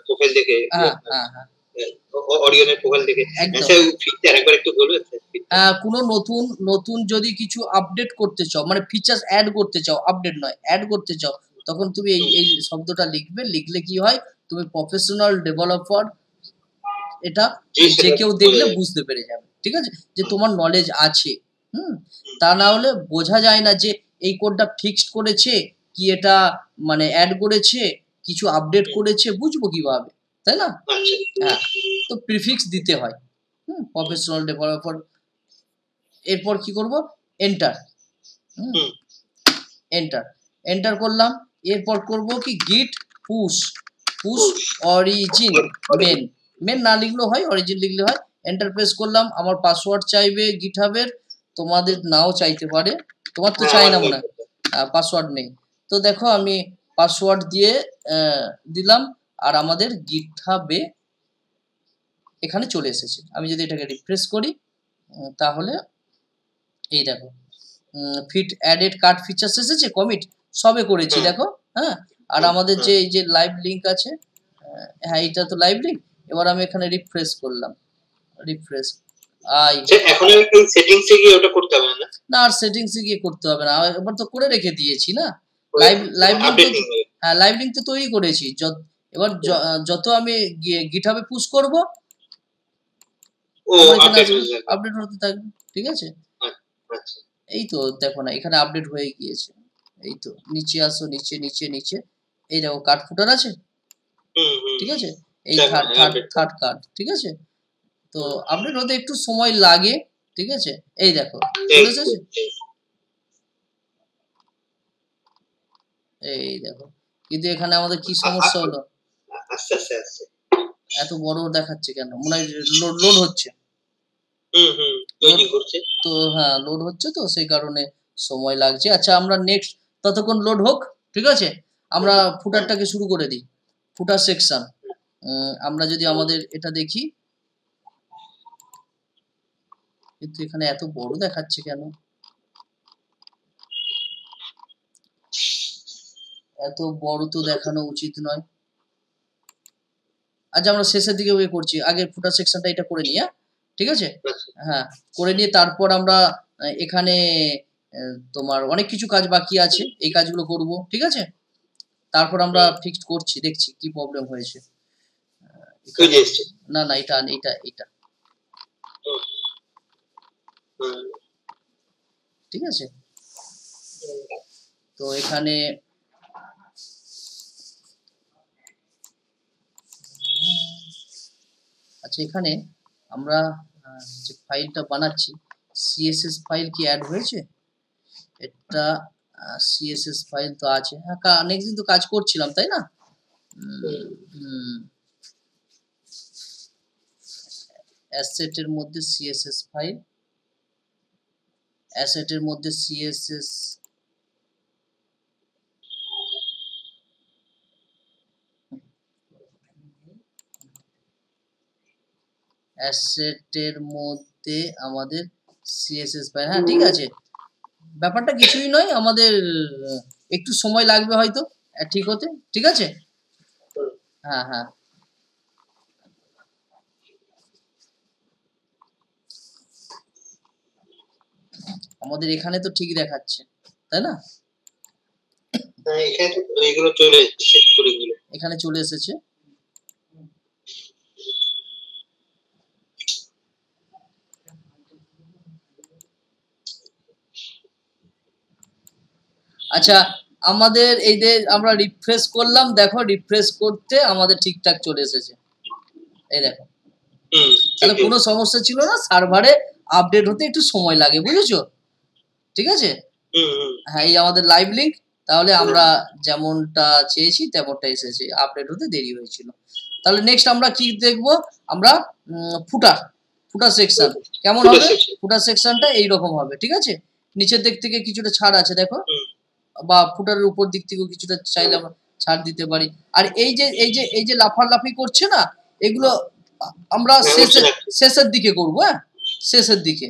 প্রোফাইল দেখে, অডিওনের প্রোফাইল দেখে, স্যার ফিডটা আরেকবার একটু বলবেন স্যার। কোনো নতুন যদি কিছু আপডেট করতে চাও, মানে ফিচার্স অ্যাড করতে চাও, আপডেট নয় অ্যাড করতে চাও, তখন তুমি এই শব্দটা লিখবে, লিখলে কি হয়, তুমি প্রফেশনাল ডেভেলপার, এটা যে কেউ দেখলে বুঝতে পেরে যাবে, ঠিক আছে, যে তোমার নলেজ আছে। তা না হলে বোঝা যায় না যে এই কোডটা ফিক্সড করেছে কি, এটা মানে অ্যাড করেছে, কিছু আপডেট করেছে, বুঝবো কিভাবে, তাই না। হ্যাঁ তো প্রিফিক্স দিতে হয়, প্রফেশনাল ডেভেলপার, এরপর কি করব, এন্টার, এন্টার করলাম, এরপর করব কি, git push, push origin main, main না লিখলেও হয়, অরিজিন লিখলে হয়। এন্টার প্রেস করলাম, আমার পাসওয়ার্ড চাইবে গিটহাবের, তোমাদের নাও চাইতে পারে, তোমার তো চাই না মনে হয়, পাসওয়ার্ড নেই। তো দেখো আমি পাসওয়ার্ড দিয়ে দিলাম, আর আমাদের গিটহাবে এখানে চলে এসেছে। আমি যদি এটাকে রিফ্রেশ করি তাহলে এই দেখো ফিট অ্যাডেড কার্ড ফিচার্স এসেছে, কমিট সবে করেছি দেখো। হ্যাঁ, আর আমাদের যে এই যে লাইভ লিঙ্ক আছে, হ্যাঁ এটা তো লাইভ লিঙ্ক। এবার আমি এখানে রিফ্রেশ করলাম, রিফ্রেশ এখন এই সেটিংসে গিয়ে ওটা করতে হবে না? না, আর সেটিংসে গিয়ে করতে হবে না, এবার তো করে রেখে দিয়েছি না। লাইভ লিঙ্ক, হ্যাঁ লাইভ লিঙ্ক তো তৈরি করেছি। এবার যত আমি গিটহাবে পুশ করব আপডেট হতে থাকবে, ঠিক আছে। এই তো দেখো না, এখানে আপডেট হয়ে গিয়েছে। এই তো নিচে আসো, নিচে নিচে নিচে, এই দেখো কার্ড ফুটার আছে, ঠিক আছে, এই থার্ড কার্ড, ঠিক আছে। তো আপডেট হতে একটু সময় লাগে, ঠিক আছে। এই দেখো চলে এসেছে, এই দেখো। কিন্তু এখানে আমাদের কি সমস্যা হলো, এত বড় দেখাচ্ছে কেন? মনে হয় লোড হচ্ছে। তো হ্যাঁ লোড হচ্ছে, তো সেই কারণে সময় লাগছে। আচ্ছা আমরা নেক্সট, ততক্ষণ লোড হোক, ঠিক আছে। আমরা ফুটারটাকে শুরু করে দিই, ফুটার সেকশন। আমরা যদি আমাদের এটা দেখি, কিন্তু এখানে এত বড় দেখাচ্ছে কেন? এত বড় তো দেখানো উচিত নয়। আচ্ছা আমরা শেষের দিকে ওয়ে করছি, আগে ফুটার সেকশনটা এটা করে নিই, হ্যাঁ ঠিক আছে। হ্যাঁ করে নিয়ে তারপর আমরা এখানে তোমার অনেক কিছু কাজ বাকি আছে, এই কাজগুলো করব, ঠিক আছে। তারপর আমরা ফিক্সড করছি, দেখছি কি প্রবলেম হয়েছে। না না, এটা এটা এটা ঠিক আছে। তো এখানে আচ্ছা, এখানে আমরা যে ফাইলটা বানাচ্ছি, সিএসএস ফাইল কি অ্যাড হয়েছে? এটা সিএসএস ফাইল তো আছে, হ্যাঁ অনেক দিন তো কাজ করছিলাম তাই না। অ্যাসেটের মধ্যে সিএসএস ফাইল, অ্যাসেটের মধ্যে সিএসএস, অ্যাসেটের মধ্যে আমাদের সিএসএস ফাইল, হ্যাঁ ঠিক আছে। ব্যাপারটা কিছুই নয়, আমাদের একটু সময় লাগবে হয়তো ঠিক হতে, ঠিক আছে। হ্যাঁ হ্যাঁ আমাদের এখানে তো ঠিক দেখাচ্ছে তাই না, এখানে চলে এসেছে। আচ্ছা আমাদের এই যে আমরা রিফ্রেশ করলাম, দেখো রিফ্রেশ করতে আমাদের ঠিকঠাক চলে এসেছে, এই দেখো। তাহলে কোনো সমস্যা ছিল না, সার্ভারে আপডেট হতে একটু সময় লাগে, বুঝেছো, ঠিক আছে। হ্যাঁ এই আমাদের লাইভ লিঙ্ক, তাহলে আমরা যেমনটা চেয়েছি তেমনটা এসেছে, আপডেট হতে দেরি হয়েছিল। তাহলে নেক্সট আমরা কি দেখবো, আমরা ফুটার সেকশন কেমন হবে। ফুটার সেকশনটা এইরকম হবে, ঠিক আছে। নিচের দিক থেকে কিছুটা ছাড় আছে দেখো, বা ফুটারের উপর দিক থেকেও কিছুটা চাইলে আমরা ছাড় দিতে পারি। আর এই যে লাফালাফি করছে না, এগুলো আমরা শেষের দিকে করবো, হ্যাঁ শেষের দিকে।